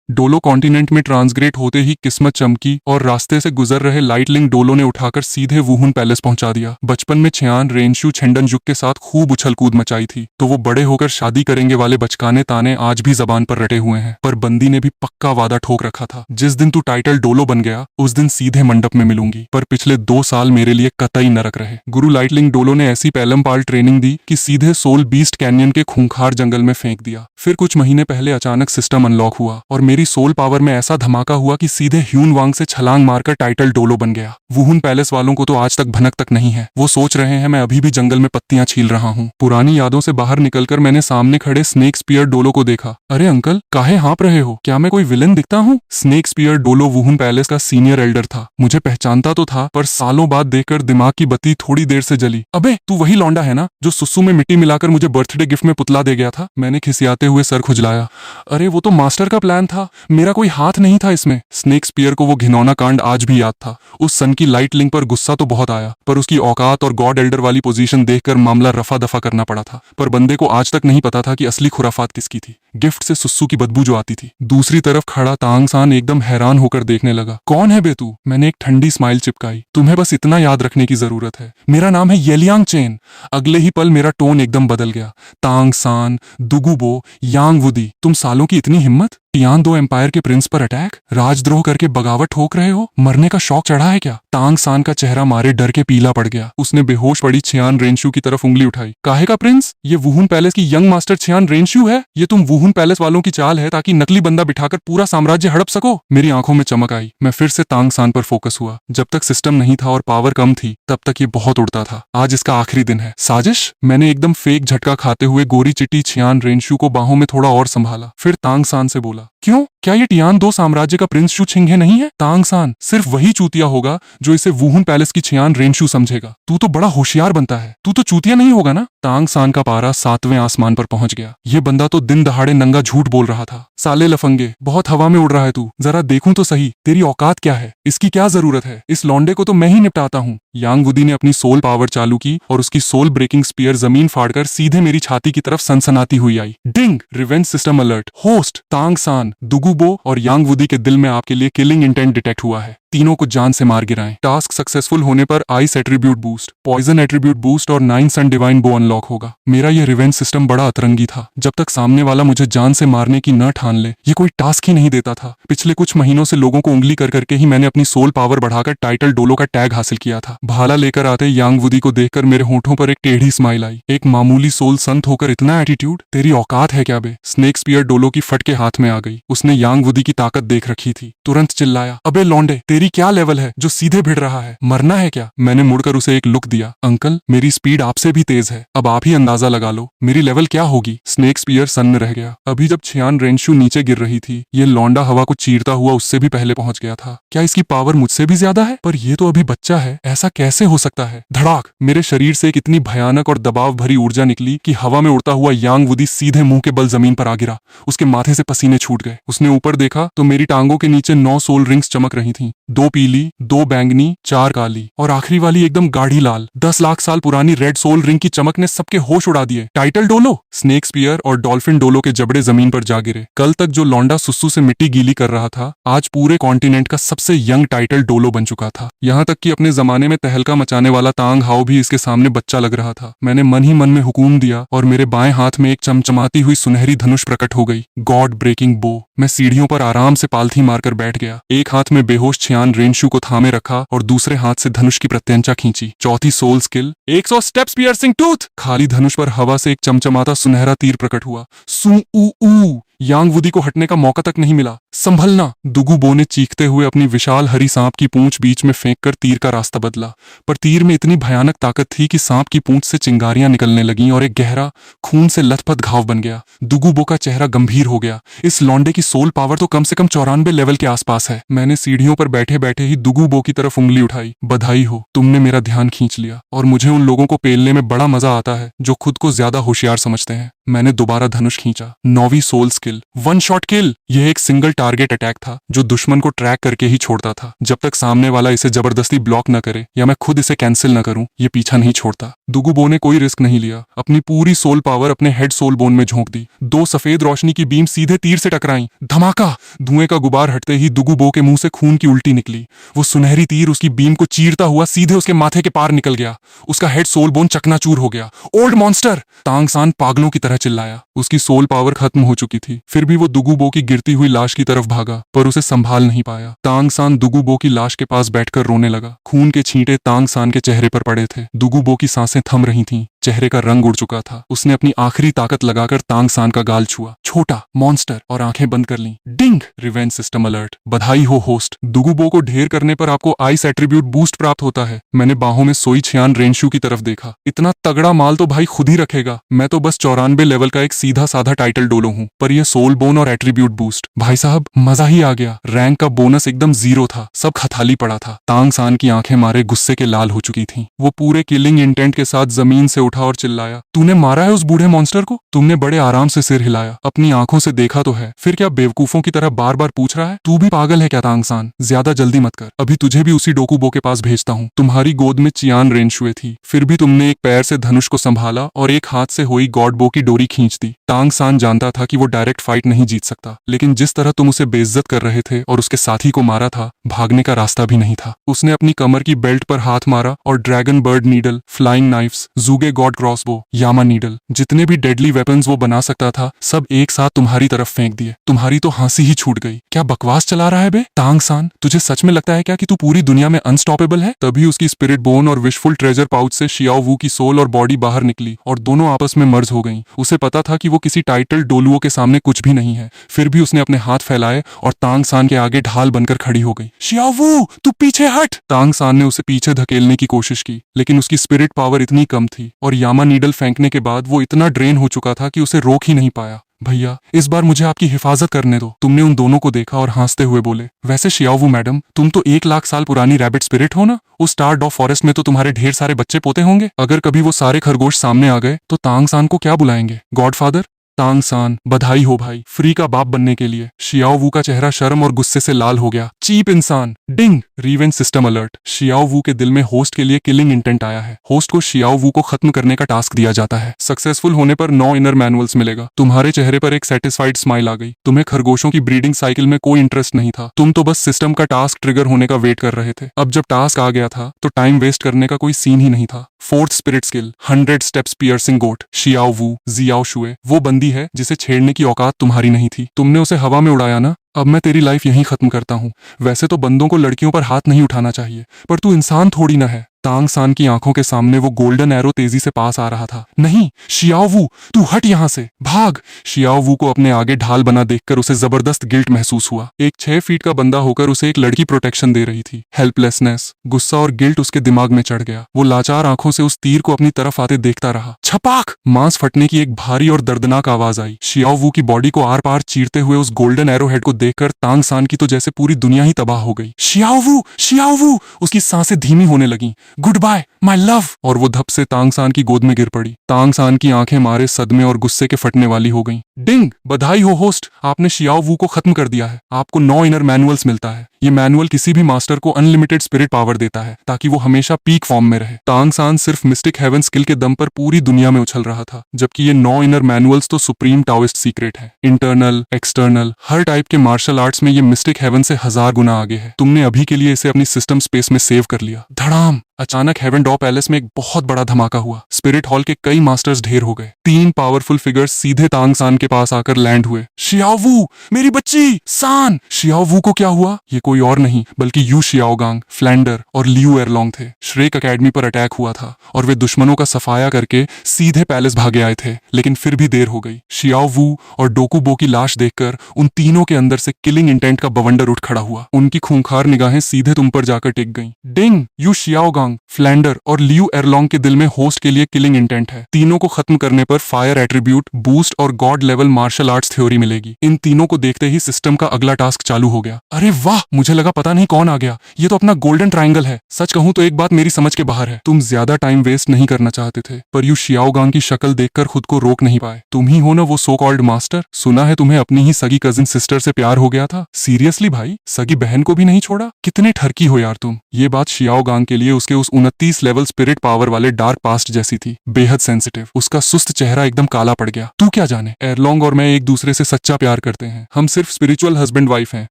Dolo continent में ट्रांसग्रेट होते ही किस्मत चमकी और रास्ते से गुजर रहे लाइटलिंग डोलो ने उठाकर सीधे वुहुन पैलेस पहुंचा दिया। बचपन में छियान रेनशु छेंडनजुक के साथ खूब उछल कूद मचाई थी, तो वो बड़े होकर शादी करेंगे वाले बचकाने ताने आज भी जबान पर रटे हुए हैं। पर बंदी ने भी पक्का वादा ठोक रखा था, जिस दिन तू टाइटल डोलो बन गया उस दिन सीधे मंडप में मिलूंगी। पर पिछले 2 साल मेरे लिए कतई नरक रहे। गुरु लाइटलिंग डोलो ने ऐसी पैलम पाल ट्रेनिंग दी कि सीधे सोल बीस्ट कैनियन के खूंखार जंगल में फेंक दिया। फिर कुछ महीने पहले अचानक सिस्टम अनलॉक हुआ और मेरी सोल पावर में ऐसा धमाका हुआ कि सीधे ह्यून वांग से छलांग मारकर टाइटल डोलो बन गया। वुहुन पैलेस वालों को तो आज तक भनक तक नहीं है। वो सोच रहे हैं मैं अभी भी जंगल में पत्तियां छील रहा हूँ। पुरानी यादों से बाहर निकलकर मैंने सामने खड़े स्नेक स्पीयर डोलो को देखा। अरे अंकल, काहे हाँप रहे हो? क्या मैं कोई विलन दिखता हूँ? स्नेक स्पीयर डोलो वुहुन पैलेस का सीनियर एल्डर था। मुझे पहचानता तो था, पर सालों बाद देखकर दिमाग की बत्ती थोड़ी देर से जली। अबे तू वही लौंडा है ना जो सुसु में मिट्टी मिलाकर मुझे बर्थडे गिफ्ट में पुतला दे गया था? मैंने खिसियाते हुए सर खुजलाया। अरे वो तो मास्टर का प्लान था, मेरा कोई हाथ नहीं था इसमें। स्नेक स्पीयर को वो घिनौना कांड आज भी याद था। उस सन की लाइट लिंक पर गुस्सा तो बहुत आया, पर उसकी औकात और गॉड एल्डर वाली पोजीशन देखकर मामला रफा दफा करना पड़ा था। पर बंदे को आज तक नहीं पता था कि असली खुराफात किसकी थी। गिफ्ट से सुस्सू की बदबू जो आती थी। दूसरी तरफ खड़ा तांग सान एकदम हैरान होकर देखने लगा। कौन है बे तू? मैंने एक ठंडी स्माइल चिपकाई। तुम्हें बस इतना याद रखने की जरूरत है, मेरा नाम है येलियांग चेन। अगले ही पल मेरा टोन एकदम बदल गया। तांग सान, दुगुबो, यांग वुदी, तुम सालों की इतनी हिम्मत? टियान 2 एम्पायर के प्रिंस पर अटैक, राजद्रोह करके बगावत ठोक रहे हो? मरने का शौक चढ़ा है क्या? तांग सान का चेहरा मारे डर के पीला पड़ गया। उसने बेहोश पड़ी छियान रेनशु की तरफ उंगली उठाई। काहे का प्रिंस? ये वुहुन पैलेस की यंग मास्टर छियान रेनशु है। ये तुम वुहुन पैलेस वालों की चाल है ताकि नकली बंदा बिठाकर पूरा साम्राज्य हड़प सको। मेरी आंखों में चमक आई। मैं फिर से तांग सान पर फोकस हुआ। जब तक सिस्टम नहीं था और पावर कम थी तब तक ये बहुत उड़ता था। आज इसका आखिरी दिन है। साजिश? मैंने एकदम फेक झटका खाते हुए गोरी चिट्टी छियान रेनशु को बाहों में थोड़ा और संभाला। फिर तांग सान से बोला, क्यों? क्या ये टियान 2 साम्राज्य का प्रिंस शू छिंगे नहीं है? तांग सान, सिर्फ वही चूतिया होगा जो इसे वुहुन पैलेस की छियान रेनशु समझेगा। तू तो बड़ा होशियार बनता है, तू तो चूतिया नहीं होगा ना? तांग सान का पारा 7वें आसमान पर पहुंच गया। ये बंदा तो दिन दहाड़े नंगा झूठ बोल रहा था। साले लफंगे, बहुत हवा में उड़ रहा है तू। जरा देखूं तो सही, तेरी औकात क्या है? इसकी क्या जरूरत है? इस लौंडे को तो मैं ही निपटाता हूँ। यांग वुदी ने अपनी सोल पावर चालू की और उसकी सोल ब्रेकिंग स्पीयर जमीन फाड़कर सीधे मेरी छाती की तरफ सनसनाती हुई आई। Ding! Revenge system alert. Host Tang San, Dugu Bo और यांग वुदी के दिल में आपके लिए किलिंग इंटेंट डिटेक्ट हुआ है। तीनों को जान से मार गिराएं। टास्क सक्सेसफुल होने पर ice attribute boost, poison attribute boost और 9 सन डिवाइन बो अनलॉक होगा। मेरा यह रिवेंज सिस्टम बड़ा अतरंगी था। जब तक सामने वाला मुझे जान से मारने की न ठान ले, ये कोई टास्क ही नहीं देता था। पिछले कुछ महीनों से लोगों को उंगली कर करके ही मैंने अपनी सोल पावर बढ़ाकर टाइटल डोलो का टैग हासिल किया था। भाला लेकर आते यांग वुदी को देखकर मेरे होठों पर एक टेढ़ी स्माइल आई। एक मामूली सोल संत होकर इतना एटीट्यूड? तेरी औकात है क्या बे? स्नेक स्पीयर डोलो की फट के हाथ में आ गई। उसने यांग वुदी की ताकत देख रखी थी। तुरंत चिल्लाया, अबे लौंडे, तेरी क्या लेवल है जो सीधे भिड़ रहा है? मरना है क्या? मैंने मुड़कर उसे एक लुक दिया। अंकल, मेरी स्पीड आपसे भी तेज है, अब आप ही अंदाजा लगा लो मेरी लेवल क्या होगी। स्नेक स्पीयर सन्न रह गया। अभी जब छियान रेनशु नीचे गिर रही थी, ये लौंडा हवा को चीरता हुआ उससे भी पहले पहुंच गया था। क्या इसकी पावर मुझसे भी ज्यादा है? पर ये तो अभी बच्चा है, ऐसा कैसे हो सकता है? धड़ाक! मेरे शरीर से एक इतनी भयानक और दबाव भरी ऊर्जा निकली कि हवा में उड़ता हुआ यांग वुदी सीधे मुंह के बल जमीन पर आ गिरा। उसके माथे से पसीने छूट गए। उसने ऊपर देखा तो मेरी टांगों के नीचे 9 सोल रिंग्स चमक रही थीं। 2 पीली, 2 बैंगनी, 4 काली और आखिरी वाली एकदम गाढ़ी लाल। 10 लाख साल पुरानी रेड सोल रिंग की चमक ने सबके होश उड़ा दिए। Title Dolo! स्नेक स्पीयर और डॉल्फिन डोलो के जबड़े जमीन पर जा गिरे। कल तक जो लौंडा सुस्सू से मिट्टी गीली कर रहा था, आज पूरे कॉन्टिनेंट का सबसे यंग टाइटल डोलो बन चुका था। यहाँ तक कि अपने जमाने में तहलका मचाने वाला तांग हाओ भी इसके सामने बच्चा लग रहा था। मैंने मन ही मन में हुकूम दिया और मेरे बाएं हाथ में एक चमचमाती हुई सुनहरी धनुष प्रकट हो गई। गॉड ब्रेकिंग बो। मैं सीढ़ियों पर आराम से पालथी मारकर बैठ गया। एक हाथ में बेहोश छियान रेनशु को थामे रखा और दूसरे हाथ से धनुष की प्रत्यंचा खींची। चौथी soul skill, 100 steps piercing tooth. खाली धनुष पर हवा से एक चमचमाता सुनहरा तीर प्रकट हुआ। सू ऊ ऊ। यांग वुदी को हटने का मौका तक नहीं मिला। संभलना! दुगुबो ने चीखते हुए अपनी विशाल हरी सांप की पूंछ बीच में फेंककर तीर का रास्ता बदला। पर तीर में इतनी भयानक ताकत थी कि सांप की पूंछ से चिंगारियां निकलने लगीं और एक गहरा खून से लथपथ घाव बन गया। दुगुबो का चेहरा गंभीर हो गया। इस लौंडे की सोल पावर तो कम से कम 94 लेवल के आसपास है। मैंने सीढ़ियों पर बैठे बैठे ही दुगुबो की तरफ उंगली उठाई। बधाई हो, तुमने मेरा ध्यान खींच लिया। और मुझे उन लोगों को पेलने में बड़ा मजा आता है जो खुद को ज्यादा होशियार समझते हैं। मैंने दोबारा धनुष खींचा। 9वीं soul skill, one shot kill. यह एक सिंगल टारगेट अटैक था जो दुश्मन को ट्रैक करके ही छोड़ता था। जब तक सामने वाला इसे जबरदस्ती ब्लॉक न करे या मैं खुद इसे कैंसिल न करूं, ये पीछा नहीं छोड़ता। दुगुबो ने कोई रिस्क नहीं लिया, अपनी पूरी सोल पावर अपने हेड सोल बोन में झोंक दी। 2 सफेद रोशनी की बीम सीधे तीर से टकराई। धमाका! धुएं का गुबार हटते ही दुगुबो के मुंह से खून की उल्टी निकली। वो सुनहरी तीर उसकी बीम को चीरता हुआ सीधे उसके माथे के पार निकल गया। उसका हेड सोल बोन चकनाचूर हो गया। Old monster! तांग सान पागलों की तरह चिल्लाया। उसकी सोल पावर खत्म हो चुकी थी, फिर भी वो दुगुबो की गिरती हुई लाश की तरफ भागा, पर उसे संभाल नहीं पाया। तांग सान दुगुबो की लाश के पास बैठकर रोने लगा। खून के छींटे तांग सान के चेहरे पर पड़े थे। दुगुबो की सांसें थम रही थीं, चेहरे का रंग उड़ चुका था। उसने अपनी आखिरी ताकत लगाकर तांग सान का गाल छुआ। छोटा मॉन्स्टर, और आंखें बंद कर लीं। डिंग! Revenge system alert. बधाई हो होस्ट, दुगुबो को ढेर करने पर आपको आइस एट्रीब्यूट बूस्ट प्राप्त होता है। मैंने बाहों में सोई छियान रेंशु की तरफ देखा। इतना तगड़ा माल तो भाई खुद ही रखेगा। मैं तो बस 94 लेवल का एक सीधा साधा टाइटल डोलो हूँ, पर यह सोल बोन और एट्रीब्यूट बूस्ट, भाई साहब मजा ही आ गया। रैंक का बोनस एकदम 0 था, सब खथाली पड़ा था। तांग सान की आंखें मारे गुस्से के लाल हो चुकी थीं। वो पूरे किलिंग इंटेंट के साथ जमीन से उठा और चिल्लाया, तूने मारा है उस बूढ़े मॉन्स्टर को? तुमने बड़े आराम से सिर हिलाया, अपनी आंखों से देखा तो है, फिर क्या बेवकूफों की तरह बार बार पूछ रहा है? तू भी पागल है क्या तांग सान? ज्यादा जल्दी मत कर, अभी तुझे भी उसी डोकुबो के पास भेजता हूँ। तुम्हारी गोद में चियान रेंशुए थी, फिर भी तुमने एक पैर से धनुष को संभाला और एक हाथ से हुई गॉड बो की डोरी खींच दी। तांग सान जानता था कि वो डायरेक्ट फाइट नहीं जीत सकता, लेकिन जिस तरह तुम उसे बेइज्जत कर रहे थे और उसके साथी को मारा था, भागने का रास्ता भी नहीं था। उसने अपनी कमर की बेल्ट पर हाथ मारा और dragon bird needle, flying knives, Zhuge god crossbow, Yama needle, जितने भी डेडली वेपन्स वो बना सकता था, सब एक साथ तुम्हारी तरफ फेंक दिए। तुम्हारी तो हंसी ही छूट गई। क्या बकवास चला रहा है बे? तांग सान, तुझे सच में लगता है क्या कि तू पूरी दुनिया में अनस्टॉपेबल है? तभी उसकी स्पिरिट बोन और विशफुल ट्रेजर पाउच से शियाओ वू की सोल और बॉडी बाहर निकली और दोनों आपस में मर्ज हो गईं। उसे पता था कि वो किसी टाइटल डोलुओं के सामने कुछ भी नहीं है, फिर भी उसने अपने हाथ फैलाए और तांग सान के आगे ढाल बनकर खड़ी हो गई। शियाओ वू, तू पीछे हट! तांग सान ने उसे पीछे धकेलने की कोशिश की, लेकिन उसकी स्पिरिट पावर इतनी कम थी और यामा नीडल फेंकने के बाद वो इतना ड्रेन हो चुका था कि उसे रोक ही नहीं पाया। भैया, इस बार मुझे आपकी हिफाजत करने दो। तुमने उन दोनों को देखा और हंसते हुए बोले, वैसे शियाओ वू मैडम, तुम तो 1 लाख साल पुरानी रैबिट स्पिरिट हो ना? उस स्टार डॉ फॉरेस्ट में तो तुम्हारे ढेर सारे बच्चे पोते होंगे। अगर कभी वो सारे खरगोश सामने आ गए तो तांग सान को क्या बुलाएंगे? गॉडफादर? तांग सान, बधाई हो भाई, फ्री का बाप बनने के लिए। शियाओ वू का चेहरा शर्म और गुस्से से लाल हो गया। चीप इंसान! Ding! Revenge system alert. Xiao Wu के दिल में होस्ट के लिए किलिंग इंटेंट आया है। होस्ट को शियाओ वू को खत्म करने का टास्क दिया जाता है। सक्सेसफुल होने पर 9 इनर मैनुअल्स मिलेगा। तुम्हारे चेहरे पर एक सेटिस्फाइड स्माइल आ गई। तुम्हें खरगोशों की ब्रीडिंग साइकिल में कोई इंटरेस्ट नहीं था। तुम तो बस सिस्टम का टास्क ट्रिगर होने का वेट कर रहे थे। अब जब टास्क आ गया था तो टाइम वेस्ट करने का कोई सीन ही नहीं था। 4th spirit skill, 100 steps piercing goat. Xiao Wu, Jiao Xue, वो बंदी है जिसे छेड़ने की औकात तुम्हारी नहीं थी। तुमने उसे हवा में उड़ाया ना? अब मैं तेरी लाइफ यहीं खत्म करता हूँ। वैसे तो बंदों को लड़कियों पर हाथ नहीं उठाना चाहिए, पर तू इंसान थोड़ी ना है। तांग सान की आंखों के सामने वो गोल्डन एरो तेजी से पास आ रहा था। नहीं, शियाओ वू, तू हट यहाँ से, भाग! शियाओ वू को अपने आगे ढाल बना देखकर उसे जबरदस्त गिल्ट महसूस हुआ। एक 6 फीट का बंदा होकर उसे एक लड़की प्रोटेक्शन दे रही थी। हेल्पलेसनेस, गुस्सा और गिल्ट उसके दिमाग में चढ़ गया। वो लाचार आंखों से उस तीर को अपनी तरफ आते देखता रहा। छपाक! मांस फटने की एक भारी और दर्दनाक आवाज आई। शियाओ वू की बॉडी को आर पार चीरते हुए उस गोल्डन एरो हेड को देखकर तांग सान की तो जैसे पूरी दुनिया ही तबाह हो गई। Xiao Wu, Xiao Wu! उसकी सांसें धीमी होने लगीं। Goodbye my love! और वो धप से तांग सान की गोद में गिर पड़ी। तांग सान की आंखें मारे सदमे और गुस्से के फटने वाली हो गईं। डिंग! बधाई हो होस्ट, आपने शियाओ वू को खत्म कर दिया है। आपको 9 इनर मैनुअल्स मिलता है। ये मैनुअल किसी भी मास्टर को अनलिमिटेड स्पिरिट पावर देता है ताकि वो हमेशा पीक फॉर्म में रहे। तांग सान सिर्फ मिस्टिक हेवन स्किल के दम पर पूरी दुनिया में उछल रहा था, जबकि ये 9 इनर मैनुअल्स तो सुप्रीम टाओइस्ट सीक्रेट है। इंटरनल, एक्सटर्नल, हर टाइप के मार्शल आर्ट्स में ये मिस्टिक हेवन से 1000 गुना आगे है। तुमने अभी के लिए इसे अपनी सिस्टम स्पेस में सेव कर लिया। धड़ाम! अचानक हेवन डॉ पैलेस में एक बहुत बड़ा धमाका हुआ। स्पिरिट हॉल के कई मास्टर्स ढेर हो गए। 3 पावरफुल फिगर्स सीधे तांग सान के पास आकर लैंड हुए। शियाओ वू, मेरी बच्ची! सान! शियाओ वू को क्या हुआ? ये कोई और नहीं बल्कि यू शियाओगांग, फ्लैंडर और लियू एरलोंग थे। श्रेक अकेडमी पर अटैक हुआ था और वे दुश्मनों का सफाया करके सीधे पैलेस भागे आए थे, लेकिन फिर भी देर हो गई। शियाओ वू और डोकुबो की लाश देखकर उन तीनों के अंदर से किलिंग इंटेंट का बवंडर उठ खड़ा हुआ। उनकी खूंखार निगाहें सीधे तुम पर जाकर टिक गईं। डिंग! यू शियाओगांग, फ्लैंडर और लियू एरलोंग के दिल में होस्ट के लिए किलिंग इंटेंट है। तीनों को खत्म करने पर फायर एट्रीब्यूट, बूस्ट और god level martial arts theory मिलेगी। इन तीनों को देखते ही सिस्टम का अगला टास्क चालू हो गया। अरे वाह, मुझे लगा पता नहीं कौन आ गया, ये तो अपना गोल्डन ट्रायंगल है। सच कहूं तो एक बात मेरी समझ के बाहर है। तुम ज्यादा टाइम वेस्ट नहीं करना चाहते थे, पर यू शियाओगांग की शक्ल देखकर खुद को रोक नहीं पाए। तुम ही हो ना वो सो कॉल्ड मास्टर? सुना है तुम्हें अपनी ही सगी कजिन सिस्टर से प्यार हो गया था। सीरियसली भाई, सगी बहन को भी नहीं छोड़ा? कितने ठरकी हो यार तुम। ये बात शियाओगांग के लिए उसके उस 29 लेवल स्पिरिट पावर वाले डार्क पास्ट जैसी थी, बेहद सेंसिटिव। उसका सुस्त चेहरा एकदम काला पड़ गया। तू क्या जाने, एरलॉन्ग और मैं एक दूसरे से सच्चा प्यार करते हैं। हम सिर्फ स्पिरिचुअल हस्बैंड वाइफ हैं।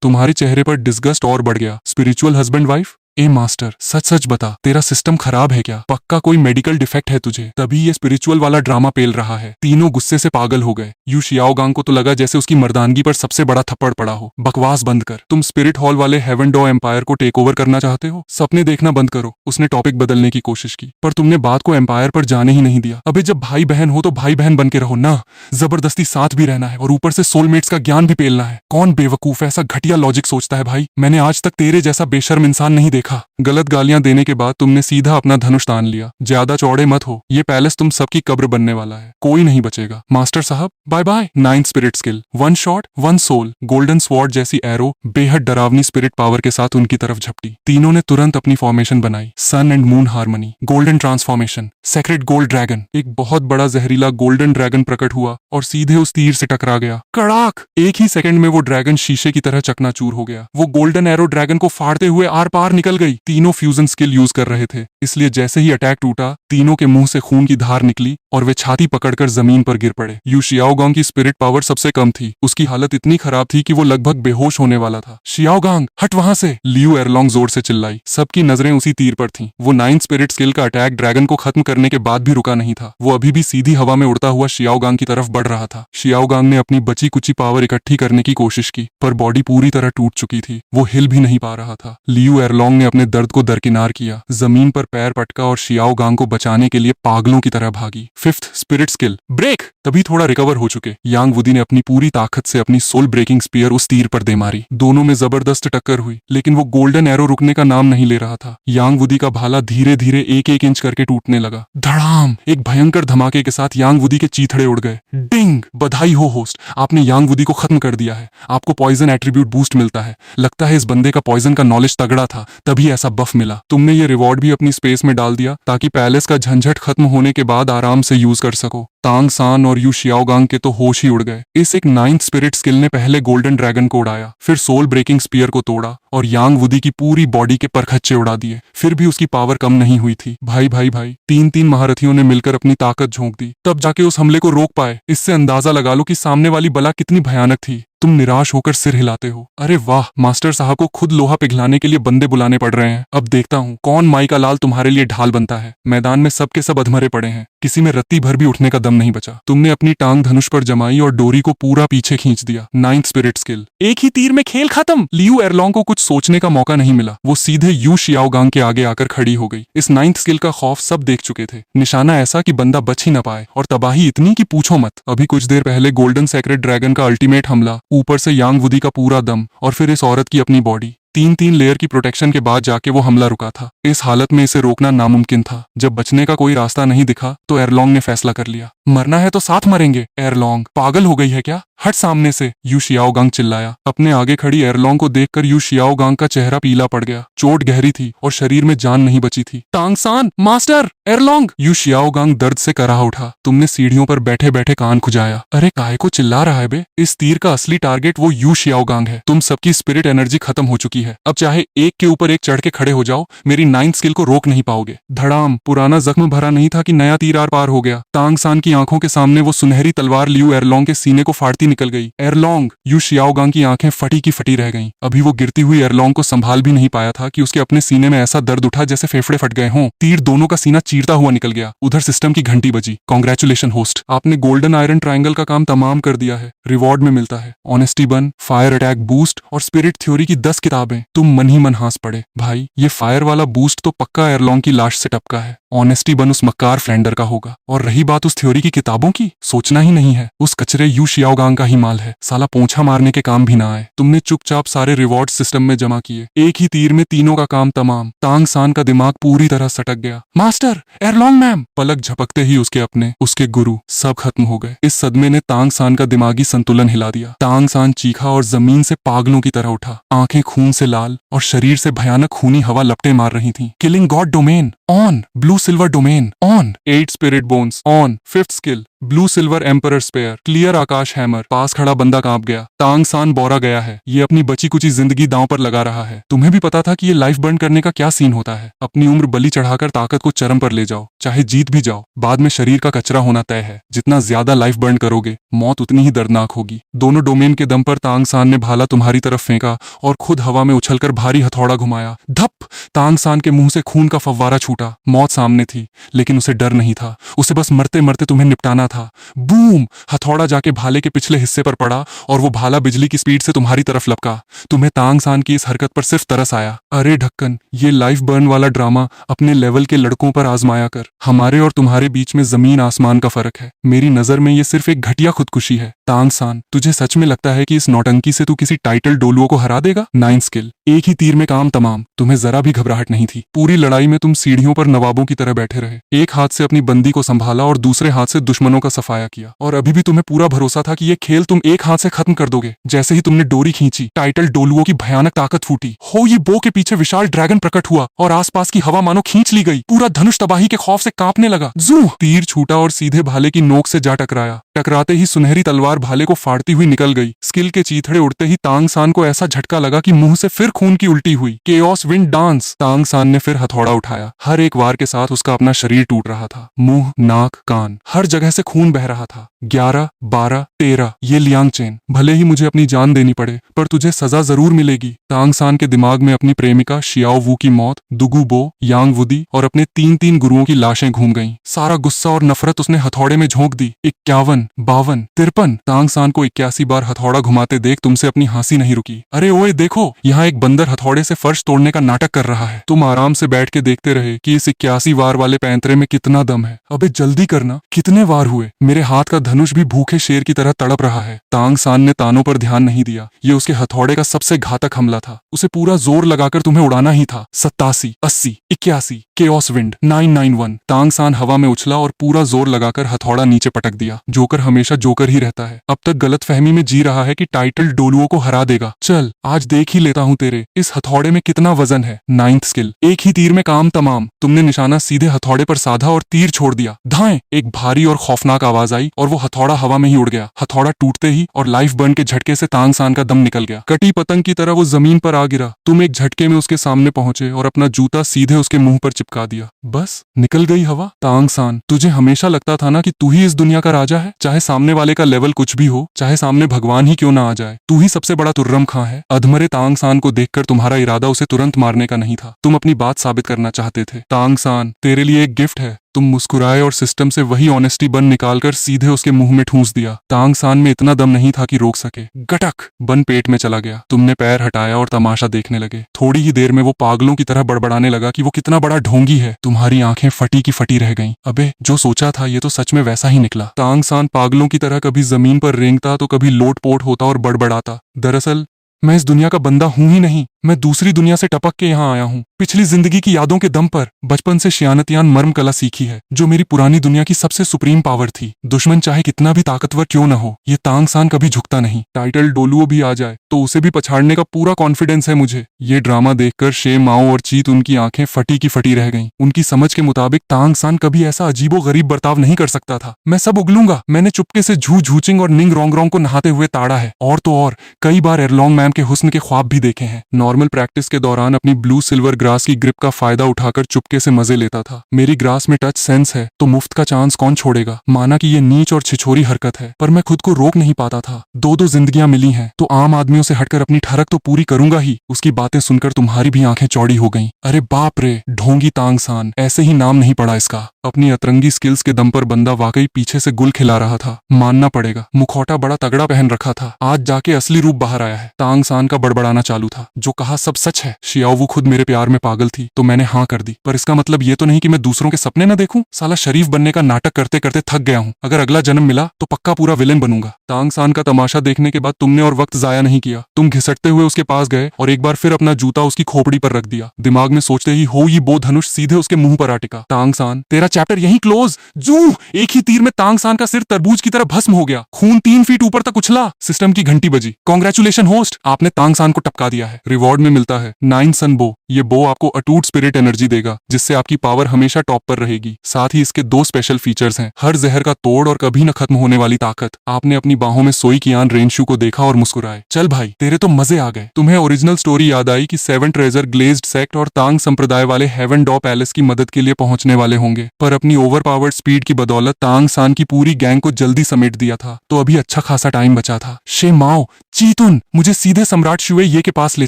तुम्हारे चेहरे पर डिस्गस्ट और बढ़ गया। Spiritual husband wife? ए मास्टर, सच सच बता, तेरा सिस्टम खराब है क्या? पक्का कोई मेडिकल डिफेक्ट है तुझे, तभी ये स्पिरिचुअल वाला ड्रामा पेल रहा है। तीनों गुस्से से पागल हो गए। यू शियाओगांग को तो लगा जैसे उसकी मर्दानगी पर सबसे बड़ा थप्पड़ पड़ा हो। बकवास बंद कर। तुम स्पिरिट हॉल वाले हेवन डॉ एम्पायर को टेक ओवर करना चाहते हो? सपने देखना बंद करो। उसने टॉपिक बदलने की कोशिश की, पर तुमने बात को एम्पायर पर जाने ही नहीं दिया। अबे जब भाई बहन हो तो भाई बहन बन के रहो ना, जबरदस्ती साथ भी रहना है और ऊपर से सोलमेट्स का ज्ञान भी पेलना है। कौन बेवकूफ ऐसा घटिया लॉजिक सोचता है भाई? मैंने आज तक तेरे जैसा बेशर्म इंसान नहीं देखा। गलत गालियां देने के बाद तुमने सीधा अपना धनुष तान लिया। ज्यादा चौड़े मत हो, ये पैलेस तुम सबकी कब्र बनने वाला है। कोई नहीं बचेगा। मास्टर साहब bye bye. 9th spirit skill, 1 shot 1 soul. Golden sword जैसी एरो बेहद डरावनी स्पिरिट पावर के साथ उनकी तरफ झपटी। तीनों ने तुरंत अपनी फॉर्मेशन बनाई, sun and moon harmony. Golden transformation, secret gold dragon. एक बहुत बड़ा जहरीला गोल्डन ड्रैगन प्रकट हुआ और सीधे उस तीर से टकरा गया। कड़ाक! एक ही सेकंड में वो ड्रैगन शीशे की तरह चकनाचूर हो गया। वो गोल्डन एरो ड्रैगन को फाड़ते हुए आर पार निकल गई। तीनों फ्यूजन स्किल यूज कर रहे थे, इसलिए जैसे ही अटैक टूटा, तीनों के मुंह से खून की धार निकली और वे छाती पकड़कर जमीन पर गिर पड़े। यू शियाओगांग की स्पिरिट पावर सबसे कम थी। उसकी हालत इतनी खराब थी कि वो लगभग बेहोश होने वाला था। शियाओगांग हट वहां से! लियू एरलॉन्ग जोर से चिल्लाई। सबकी नजरें उसी तीर पर थीं। वो 9th स्पिरिट स्किल का अटैक ड्रैगन को खत्म करने के बाद भी रुका नहीं था। वो अभी भी सीधी हवा में उड़ता हुआ शियाओगांग की तरफ बढ़ रहा था। शियाओगांग ने अपनी बची कुची पावर इकट्ठी करने की कोशिश की, पर बॉडी पूरी तरह टूट चुकी थी। वो हिल भी नहीं पा रहा था। लियू एरलॉन्ग ने अपने दर्द को दरकिनार किया, जमीन पर पैर पटका और शियाओगांग को बचाने के लिए पागलों की तरह भागी। 5th spirit skill, break. तभी थोड़ा रिकवर हो चुके यांग वुदी ने अपनी पूरी ताकत से अपनी सोल ब्रेकिंग स्पीयर उस तीर पर दे मारी। दोनों में जबरदस्त टक्कर हुई, लेकिन वो गोल्डन एरो रुकने का नाम नहीं ले रहा था। यांग वुदी का भाला धीरे धीरे 1-1 इंच करके टूटने लगा। धड़ाम! एक भयंकर धमाके के साथ यांग वुदी के चीथड़े उड़ गए। डिंग! बधाई हो होस्ट, आपने यांग वुदी को खत्म कर दिया है। आपको पॉइजन एट्रीब्यूट बूस्ट मिलता है। लगता है इस बंदे का पॉइजन का नॉलेज तगड़ा था, तभी ऐसा बफ मिला। तुमने ये रिवॉर्ड भी अपनी स्पेस में डाल दिया ताकि पैलेस का झंझट खत्म होने के बाद आराम से यूज कर सको। तांग सान और यू शियाओगांग के तो होश ही उड़ गए। इस एक 9th स्पिरिट स्किल ने पहले गोल्डन ड्रैगन को उड़ाया, फिर सोल ब्रेकिंग स्पीयर को तोड़ा और यांग वुदी की पूरी बॉडी के परखच्चे उड़ा दिए। फिर भी उसकी पावर कम नहीं हुई थी। भाई भाई भाई, 3-3 महारथियों ने मिलकर अपनी ताकत झोंक दी, तब जाके उस हमले को रोक पाए। इससे अंदाजा लगा लो कि सामने वाली बला कितनी भयानक थी। तुम निराश होकर सिर हिलाते हो। अरे वाह, मास्टर साहब को खुद लोहा पिघलाने के लिए बंदे बुलाने पड़ रहे हैं। अब देखता हूँ कौन माई का लाल तुम्हारे लिए ढाल बनता है। मैदान में सब के सब अधमरे पड़े हैं, किसी में रत्ती भर भी उठने का दम नहीं बचा। तुमने अपनी टांग धनुष पर जमाई और डोरी को पूरा पीछे खींच दिया। 9th स्पिरिट स्किल, एक ही तीर में खेल खत्म। लियू एरलॉन्ग को कुछ सोचने का मौका नहीं मिला। वो सीधे यू शियाओगांग के आगे आकर खड़ी हो गई। इस 9th स्किल का खौफ सब देख चुके थे। निशाना ऐसा कि बंदा बच ही न पाए, और तबाही इतनी कि पूछो मत। अभी कुछ देर पहले गोल्डन सेक्रेट ड्रैगन का अल्टीमेट हमला, ऊपर से यांग वुदी का पूरा दम, और फिर इस औरत की अपनी बॉडी। 3-3 लेयर की प्रोटेक्शन के बाद जाके वो हमला रुका था। इस हालत में इसे रोकना नामुमकिन था। जब बचने का कोई रास्ता नहीं दिखा तो एरलॉन्ग ने फैसला कर लिया, मरना है तो साथ मरेंगे। एरलॉन्ग पागल हो गई है क्या? हट सामने से! यू शियाओगांग चिल्लाया। अपने आगे खड़ी एरलॉन्ग को देखकर यू शियाओगांग का चेहरा पीला पड़ गया। चोट गहरी थी और शरीर में जान नहीं बची थी। तांगसान, मास्टर, एरलॉन्ग! यू शियाओगांग दर्द से कराह उठा। तुमने सीढ़ियों पर बैठे बैठे कान खुजाया। अरे काहे को चिल्ला रहा है बे? इस तीर का असली टारगेट वो यू शियाओगांग है। तुम सबकी स्पिरिट एनर्जी खत्म हो चुकी है। अब चाहे एक के ऊपर एक चढ़ के खड़े हो जाओ, मेरी 9th स्किल को रोक नहीं पाओगे। धड़ाम! पुराना जख्म भरा नहीं था कि नया तीर आर पार हो गया। तांगसान की आंखों के सामने वो सुनहरी तलवार लियू एरलॉन्ग के सीने को फाड़ती निकल गई। एरलॉन्ग! यू शियाओगांग की आंखें फटी की फटी रह गईं। अभी वो गिरती हुई एरलॉन्ग को संभाल भी नहीं पाया था कि उसके अपने सीने में ऐसा दर्द उठा जैसे फेफड़े फट गए हों। तीर दोनों का सीना चीरता हुआ निकल गया। उधर सिस्टम की घंटी बजी। कांग्रेचुलेशन होस्ट, आपने गोल्डन आयरन ट्रायंगल का काम तमाम कर दिया है। रिवॉर्ड में मिलता है ऑनेस्टी बन, फायर अटैक बूस्ट और स्पिरिट थ्योरी की 10 किताबें। तुम मन ही मन हंस पड़े। भाई, ये फायर वाला बूस्ट तो पक्का एरलॉन्ग की लाश से टपका है। ऑनेस्टी बन उस मक्कार फ्लेंडर का होगा। और रही बात उस थ्योरी की किताबों की, सोचना ही नहीं है, उस कचरे यू शियाओगांग का ही माल है, साला पोंछा मारने के काम भी ना आए। तुमने चुपचाप सारे रिवॉर्ड सिस्टम में जमा किए, एक ही तीर में तीनों का काम तमाम। तांग सान का दिमाग पूरी तरह सटक गया। Master, एरलॉन्ग ma'am. पलक झपकते ही उसके अपने, उसके गुरु सब खत्म हो गए। इस सदमे ने तांग सान का दिमागी संतुलन हिला दिया। तांग सान चीखा और जमीन से पागलों की तरह उठा, आंखें खून से लाल और शरीर से भयानक खूनी हवा लपटे मार रही थीं। Killing god domain on, blue silver domain on, 8 spirit bones on, 5th skill blue silver emperor spear, clear आकाश हैमर। पास खड़ा बंदा कांप गया। तांग सान बौरा गया है, ये अपनी बची कुची जिंदगी दांव पर लगा रहा है। तुम्हें भी पता था कि ये लाइफ बर्न करने का क्या सीन होता है। अपनी उम्र बलि चढ़ाकर ताकत को चरम पर ले जाओ, चाहे जीत भी जाओ, बाद में शरीर का कचरा होना तय है। जितना ज्यादा लाइफ बर्न करोगे, मौत उतनी ही दर्दनाक होगी। दोनों डोमेन के दम पर तांग सान ने भाला तुम्हारी तरफ फेंका और खुद हवा में उछलकर भारी हथौड़ा घुमाया। धप! तांग सान के मुंह से खून का फव्वारा छूटा। मौत सामने थी, लेकिन उसे डर नहीं था। उसे बस मरते मरते तुम्हें निपटाना था। बूम! हथौड़ा जाके भाले के पिछले हिस्से पर पड़ा और वो भाला बिजली की स्पीड से तुम्हारी तरफ लपका। तुम्हें तांग सान की इस हरकत पर सिर्फ तरस आया। अरे ढक्कन, ये लाइफ बर्न वाला ड्रामा अपने लेवल के लड़कों पर आजमाया कर। हमारे और तुम्हारे बीच में जमीन आसमान का फर्क है। मेरी नजर में ये सिर्फ एक घटिया खुदकुशी है। तांग सान, तुझे सच में लगता है कि इस नौटंकी से तू किसी टाइटल डोलुओ को हरा देगा? 9th स्किल, एक ही तीर में काम तमाम। तुम्हें जरा भी घबराहट नहीं थी। पूरी लड़ाई में तुम सीढ़ियों पर नवाबों की तरह बैठे रहे। एक हाथ से अपनी बंदी को संभाला और दूसरे हाथ से दुश्मनों का सफाया किया। और अभी भी तुम्हें पूरा भरोसा था कि ये खेल तुम एक हाथ से खत्म कर दोगे। जैसे ही तुमने डोरी खींची, टाइटल डोलुओं की भयानक ताकत फूटी। हो ये बो के पीछे विशाल ड्रैगन प्रकट हुआ और आसपास की हवा मानो खींच ली गई। पूरा धनुष तबाही के खौफ से कांपने लगा। जू! तीर छूटा और सीधे भाले की नोक से जा टकराया। टकराते ही सुनहरी तलवार भाले को फाड़ती हुई निकल गई। स्किल के चीथड़े उड़ते ही तांग सान को ऐसा झटका लगा कि मुंह से फिर खून की उल्टी हुई। Chaos wind dance. तांग सान ने फिर हथौड़ा उठाया। हर एक वार के साथ उसका अपना शरीर टूट रहा था। मुंह, नाक, कान, हर जगह से खून बह रहा था। 11, 12, 13, ये लियांग चेन, भले ही मुझे अपनी जान देनी पड़े, पर तुझे सजा जरूर मिलेगी। तांग सान के दिमाग में अपनी प्रेमिका शियाओ वू की मौत, दुगु बो, यांग वुदी और अपने 3 गुरुओं की लाशें घूम गईं। सारा गुस्सा और नफरत उसने हथौड़े में झोंक दी। 51, 52, 53। तांग सान को 81 बार हथौड़ा घुमाते देख तुमसे अपनी हंसी नहीं रुकी। अरे ओए देखो, यहाँ एक बंदर हथौड़े से फर्श तोड़ने का नाटक कर रहा है। तुम आराम से बैठ के देखते रहे कि इस 81 वार वाले पैंतरे में कितना दम है। अबे जल्दी करना, कितने वार हुए? मेरे हाथ का धनुष भी भूखे शेर की तरह तड़प रहा है। तांग सान ने तानों पर ध्यान नहीं दिया। ये उसके हथौड़े का सबसे घातक हमला था। उसे पूरा जोर लगाकर तुम्हें उड़ाना ही था। 87, 80, 81, केओस विंड, 991। तांग सान हवा में उछला और पूरा जोर लगाकर हथौड़ा नीचे पटक दिया। जोकर हमेशा जोकर ही रहता है। अब तक गलतफहमी में जी रहा है कि टाइटल डोलुओं को हरा देगा। चल, आज देख ही लेता हूँ तेरे इस हथौड़े में कितना वजन है। 9th स्किल, एक ही तीर में काम तमाम। तुमने निशाना सीधे हथौड़े पर साधा और तीर छोड़ दिया। धाएं! एक भारी और खौफनाक आवाज आई और वो हथौड़ा हवा में ही उड़ गया। हथौड़ा टूटते ही और लाइफ बर्न के झटके से तांग सान का दम निकल गया। कटी पतंग की तरह वो जमीन पर आ गिरा। तुम एक झटके में उसके सामने पहुंचे और अपना जूता सीधे उसके मुंह पर चिपका दिया। बस निकल गई हवा। तांग सान, तुझे हमेशा लगता था ना कि तू ही इस दुनिया का राजा है। चाहे सामने वाले का लेवल कुछ भी हो, चाहे सामने भगवान ही क्यों ना आ जाए, तू ही सबसे बड़ा तुर्रम खां है। अधमरे तांग सान को देखकर तुम्हारा इरादा उसे तुरंत मारने का नहीं था। तुम अपनी बात साबित करना चाहते थे। तांग सान, तेरे लिए एक गिफ्ट है। तुम मुस्कुराए और सिस्टम से वही ऑनेस्टी बन निकालकर सीधे उसके मुंह में ठूंस दिया। तांग सान में इतना दम नहीं था कि रोक सके। गटक! बन पेट में चला गया। तुमने पैर हटाया और तमाशा देखने लगे। थोड़ी ही देर में वो पागलों की तरह बड़बड़ाने लगा कि वो कितना बड़ा ढोंगी है। तुम्हारी आंखें फटी की फटी रह गईं। अबे, जो सोचा था ये तो सच में वैसा ही निकला। तांग सान पागलों की तरह कभी जमीन पर रेंगता तो कभी लोटपोट होता और बड़बड़ाता। दरअसल मैं इस दुनिया का बंदा हूं ही नहीं। मैं दूसरी दुनिया से टपक के यहाँ आया हूँ। पिछली जिंदगी की यादों के दम पर बचपन से शियानतियान मर्म कला सीखी है, जो मेरी पुरानी दुनिया की सबसे सुप्रीम पावर थी। दुश्मन चाहे कितना भी ताकतवर क्यों न हो, ये तांग सान कभी झुकता नहीं। टाइटल डोलुओ भी आ जाए तो उसे भी पछाड़ने का पूरा कॉन्फिडेंस है मुझे। ये ड्रामा देखकर शे माओ और चीत उनकी आंखें फटी की फटी रह गईं। उनकी समझ के मुताबिक तांग सान कभी ऐसा अजीबो गरीब बर्ताव नहीं कर सकता था। मैं सब उगलूंगा। मैंने चुपके से झू झूचिंग और निंग रोंग को नहाते हुए ताड़ा है। और तो और कई बार एरलॉन्ग मैम के हुस्न के ख्वाब भी देखे हैं। नॉर्मल प्रैक्टिस के दौरान अपनी ब्लू सिल्वर ग्रास की ग्रिप का फायदा उठाकर चुपके से मजे लेता था। मेरी ग्रास में टच सेंस है तो मुफ्त का चांस कौन छोड़ेगा। माना कि ये नीच और छिछोरी हरकत है, पर मैं खुद को रोक नहीं पाता था। दो जिंदगियां मिली हैं तो आम आदमियों से हटकर अपनी ठरक तो पूरी करूंगा ही। उसकी बातें सुनकर तुम्हारी भी आंखें चौड़ी हो गईं। अरे बाप रे, ढोंगी तांग सान, ऐसे ही नाम नहीं पड़ा इसका। अपनी अतरंगी स्किल्स के दम पर बंदा वाकई पीछे से गुल खिला रहा था। मानना पड़ेगा, मुखौटा बड़ा तगड़ा पहन रखा था। आज जाके असली रूप बाहर आया है। तांग सान का बड़बड़ाना चालू था। जो कहा सब सच है। शियाओवू खुद मेरे प्यार में पागल थी तो मैंने हाँ कर दी, पर इसका मतलब ये तो नहीं कि मैं दूसरों के सपने न देखूं। साला शरीफ बनने का नाटक करते करते थक गया हूँ। अगर अगला जन्म मिला तो पक्का पूरा विलेन बनूंगा। तांग सान का तमाशा देखने के बाद तुमने और वक्त जाया नहीं किया। तुम घिसटते हुए उसके पास गए और एक बार फिर अपना जूता उसकी खोपड़ी पर रख दिया। दिमाग में सोचते ही हो ये बो धनुष सीधे उसके मुंह पर आ टिका। तांग सान, तेरा चैप्टर यहीं क्लोज। जू, एक ही तीर में तांग सान का सिर तरबूज की तरह भस्म हो गया। खून 3 फीट ऊपर तक उछला। सिस्टम की घंटी बजी। कांग्रेचुलेशन होस्ट, आपने तांग सान को टपका दिया है। रिवॉर्ड में मिलता है 9 सन बो। ये बो आपको अटूट स्पिरिट एनर्जी देगा जिससे आपकी पावर हमेशा टॉप पर रहेगी। साथ ही इसके 2 स्पेशल फीचर्स हैं, हर जहर का तोड़ और कभी न खत्म होने वाली ताकत। आपने अपनी बाहों में सोई कियान रेनशू को देखा और मुस्कुराए। चल भाई, तेरे तो मजे आ गए। तुम्हें ओरिजिनल स्टोरी याद आई कि 7 ट्रेजर ग्लेज्ड सेक्ट और तांग संप्रदाय वाले हेवन डॉ पैलेस की मदद के लिए पहुंचने वाले होंगे, पर अपनी ओवर पावर्ड स्पीड की बदौलत तांग सान की पूरी गैंग को जल्दी समेट दिया था, तो अभी अच्छा खासा टाइम बचा था। शे माओ, चीतुन, मुझे सीधे सम्राट शुए ये के पास ले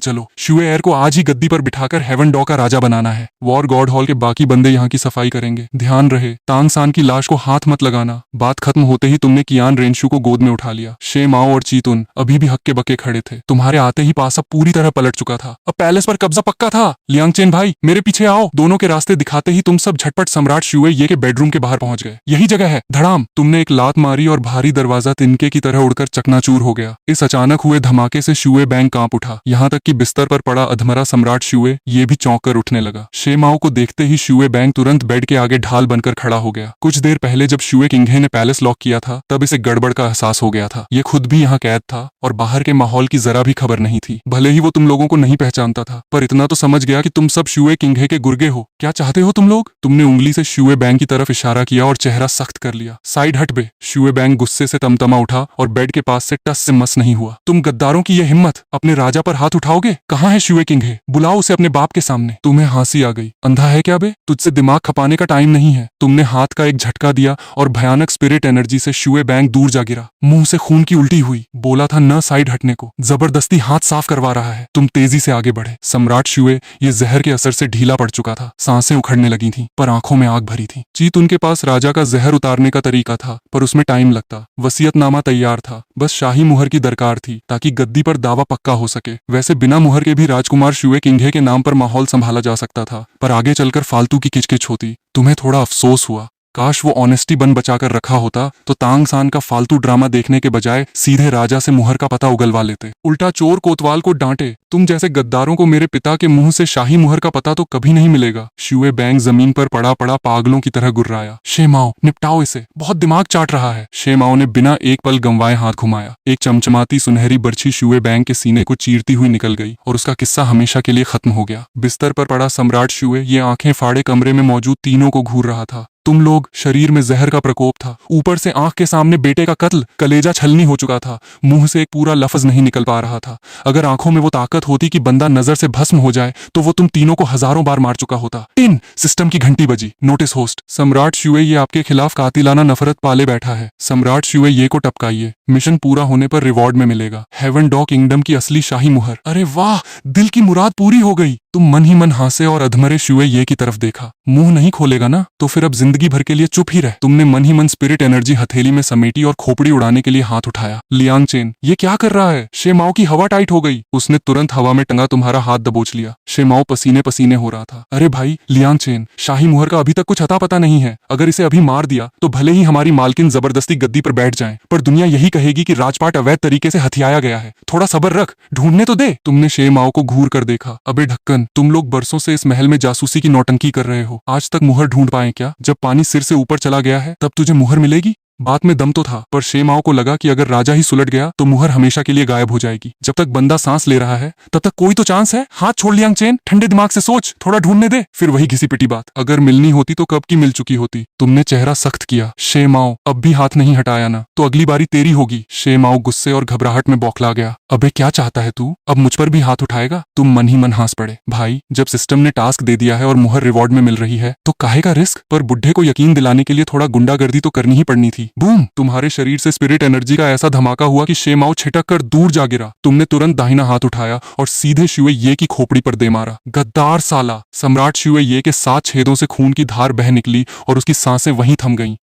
चलो। शुए एयर को आज ही गद्दी पर बिठाकर हेवन डॉ का राजा बनाना है। वॉर गॉड हॉल के बाकी बंदे यहाँ की सफाई करेंगे। ध्यान रहे, तांग सान की लाश को हाथ मत लगाना। बात खत्म होते ही तुमने कियान रेनशू को गोद में उठा लिया। शे माओ और चीतुन अभी भी हक्के बक्के खड़े थे। तुम्हारे आते ही पासा पूरी तरह पलट चुका था। अब पैलेस पर कब्जा पक्का था। लियांगचेन भाई, मेरे पीछे आओ। दोनों के रास्ते दिखाते ही तुम सब झटपट सम्राट शुए ये के बेडरूम के बाहर पहुंच गए। यही जगह है। धड़ाम, तुमने एक लात मारी और भारी दरवाजा तिनके की तरह उड़कर चकनाचूर हो गया। इस अचानक हुए धमाके से शुए बैंक कांप उठा। यहाँ तक कि बिस्तर पर पड़ा अधमरा सम्राट शुए ये भी चौंक कर उठने लगा। शे माओ को देखते ही शुए बैंक तुरंत बेड के आगे ढाल बनकर खड़ा हो गया। कुछ देर पहले जब शुए किंघे ने पैलेस लॉक किया था तब इसे गड़बड़ का एहसास हो गया था। ये खुद भी यहाँ कैद था और बाहर के माहौल की जरा भी खबर नहीं थी। भले ही वो तुम लोगों को नहीं पहचानता था, पर इतना तो समझ गया कि तुम सब शुए किंघे के गुर्गे हो। क्या चाहते हो तुम लोग? तुमने उंगली से शुए बैंक की तरफ इशारा किया और चेहरा सख्त कर लिया। साइड हट बे। शुए बैंक गुस्से से तमतमा उठा और बेड के पास से टस से मस नहीं हुआ। तुम गद्दारों की ये हिम्मत, अपने राजा पर हाथ उठाओगे? कहाँ है शुए किंघे? बुलाओ उसे अपने बाप के सामने। तुम्हें हंसी आ गई। अंधा है क्या बे? तुझसे दिमाग खपाने का टाइम नहीं है। तुमने हाथ का एक झटका दिया और भयानक स्पिरिट एनर्जी से शुए बैंक दूर जा गिरा। मुंह से खून की उल्टी हुई। बोला था न साइड हटने को, जबरदस्ती हाथ साफ करवा रहा है। तुम तेजी से आगे बढ़े। सम्राट शुए ये जहर के असर से ढीला पड़ चुका था। सांसें उखड़ने लगी थीं, पर आंखों में आग भरी थी। चीत उनके पास राजा का जहर उतारने का तरीका था, पर उसमें टाइम लगता। वसीयतनामा तैयार था, बस शाही मुहर की दरकार थी ताकि गद्दी पर दावा पक्का हो सके। वैसे बिना मुहर के भी राजकुमार शुए किंघे के नाम पर माहौल संभाला जा सकता था, पर आगे चलकर फालतू की किचकिच होती। तुम्हें थोड़ा अफसोस हुआ। काश वो ऑनेस्टी बन बचाकर रखा होता तो तांग सान का फालतू ड्रामा देखने के बजाय सीधे राजा से मुहर का पता उगलवा लेते। उल्टा चोर कोतवाल को डांटे। तुम जैसे गद्दारों को मेरे पिता के मुंह से शाही मुहर का पता तो कभी नहीं मिलेगा। शुए बैंक जमीन पर पड़ा पड़ा पागलों की तरह गुर्राया। शे माओ, निपटाओ इसे, बहुत दिमाग चाट रहा है। शे माओ ने बिना एक पल गंवाए हाथ घुमाया। एक चमचमाती सुनहरी बर्छी शुए बैंक के सीने को चीरती हुई निकल गई और उसका किस्सा हमेशा के लिए खत्म हो गया। बिस्तर पर पड़ा सम्राट शुए ये आंखें फाड़े कमरे में मौजूद तीनों को घूर रहा था। तुम लोग, शरीर में जहर का प्रकोप था, ऊपर से आंख के सामने बेटे का कत्ल, कलेजा छलनी हो चुका था, मुंह से एक पूरा लफ्ज नहीं निकल पा रहा था। अगर आंखों में वो ताकत होती कि बंदा नजर से भस्म हो जाए तो वो तुम तीनों को हजारों बार मार चुका होता। टिन, सिस्टम की घंटी बजी। नोटिस होस्ट, सम्राट शुए ये आपके खिलाफ कातिलाना नफरत पाले बैठा है। सम्राट शुए ये को टपकाइए। मिशन पूरा होने पर रिवॉर्ड में मिलेगा हेवन डॉ किंगडम की असली शाही मुहर। अरे वाह, दिल की मुराद पूरी हो गई। तुम मन ही मन हंसे और अधमरे शुए ये की तरफ देखा। मुंह नहीं खोलेगा ना? तो फिर अब जिंदगी भर के लिए चुप ही रह। तुमने मन ही मन स्पिरिट एनर्जी हथेली में समेटी और खोपड़ी उड़ाने के लिए हाथ उठाया। लियांगचेन, ये क्या कर रहा है? शे माओ की हवा टाइट हो गई। उसने तुरंत हवा में टंगा तुम्हारा हाथ दबोच लिया। शे माओ पसीने पसीने हो रहा था। अरे भाई लियांगचेन, शाही मुहर का अभी तक कुछ अता पता नहीं है। अगर इसे अभी मार दिया तो भले ही हमारी मालकिन जबरदस्ती गद्दी पर बैठ जाए, पर दुनिया यही कहेगी कि राजपाट अवैध तरीके से हथियाया गया है। थोड़ा सब्र रख, ढूंढने तो दे। तुमने शे माओ को घूर कर देखा। अबे ढक्कन, तुम लोग बरसों से इस महल में जासूसी की नौटंकी कर रहे हो। आज तक मुहर ढूंढ पाए क्या? जब पानी सिर से ऊपर चला गया है तब तुझे मुहर मिलेगी। बात में दम तो था, पर शे माओ को लगा कि अगर राजा ही सुलट गया तो मुहर हमेशा के लिए गायब हो जाएगी। जब तक बंदा सांस ले रहा है तब तक कोई तो चांस है। हाथ छोड़ लियांगचेन, ठंडे दिमाग से सोच, थोड़ा ढूंढने दे। फिर वही घिसी पिटी बात, अगर मिलनी होती तो कब की मिल चुकी होती। तुमने चेहरा सख्त किया। शे माओ, अब भी हाथ नहीं हटाया ना तो अगली बारी तेरी होगी। शे माओ गुस्से और घबराहट में बौखला गया। अबे क्या चाहता है तू? अब मुझ पर भी हाथ उठाएगा? तुम मन ही मन हंस पड़े। भाई, जब सिस्टम ने टास्क दे दिया है और मुहर रिवॉर्ड में मिल रही है तो काहे का रिस्क? पर बुढ़े को यकीन दिलाने के लिए थोड़ा गुंडागर्दी तो करनी ही पड़नी थी। की। बूम, तुम्हारे शरीर से स्पिरिट एनर्जी का ऐसा धमाका हुआ कि शे माओ छिटक कर दूर जा गिरा। तुमने तुरंत दाहिना हाथ उठाया और सीधे शुए ये की खोपड़ी पर दे मारा। गद्दार साला! सम्राट शुए ये के 7 छेदों से खून की धार बह निकली और उसकी सांसें वहीं थम गईं।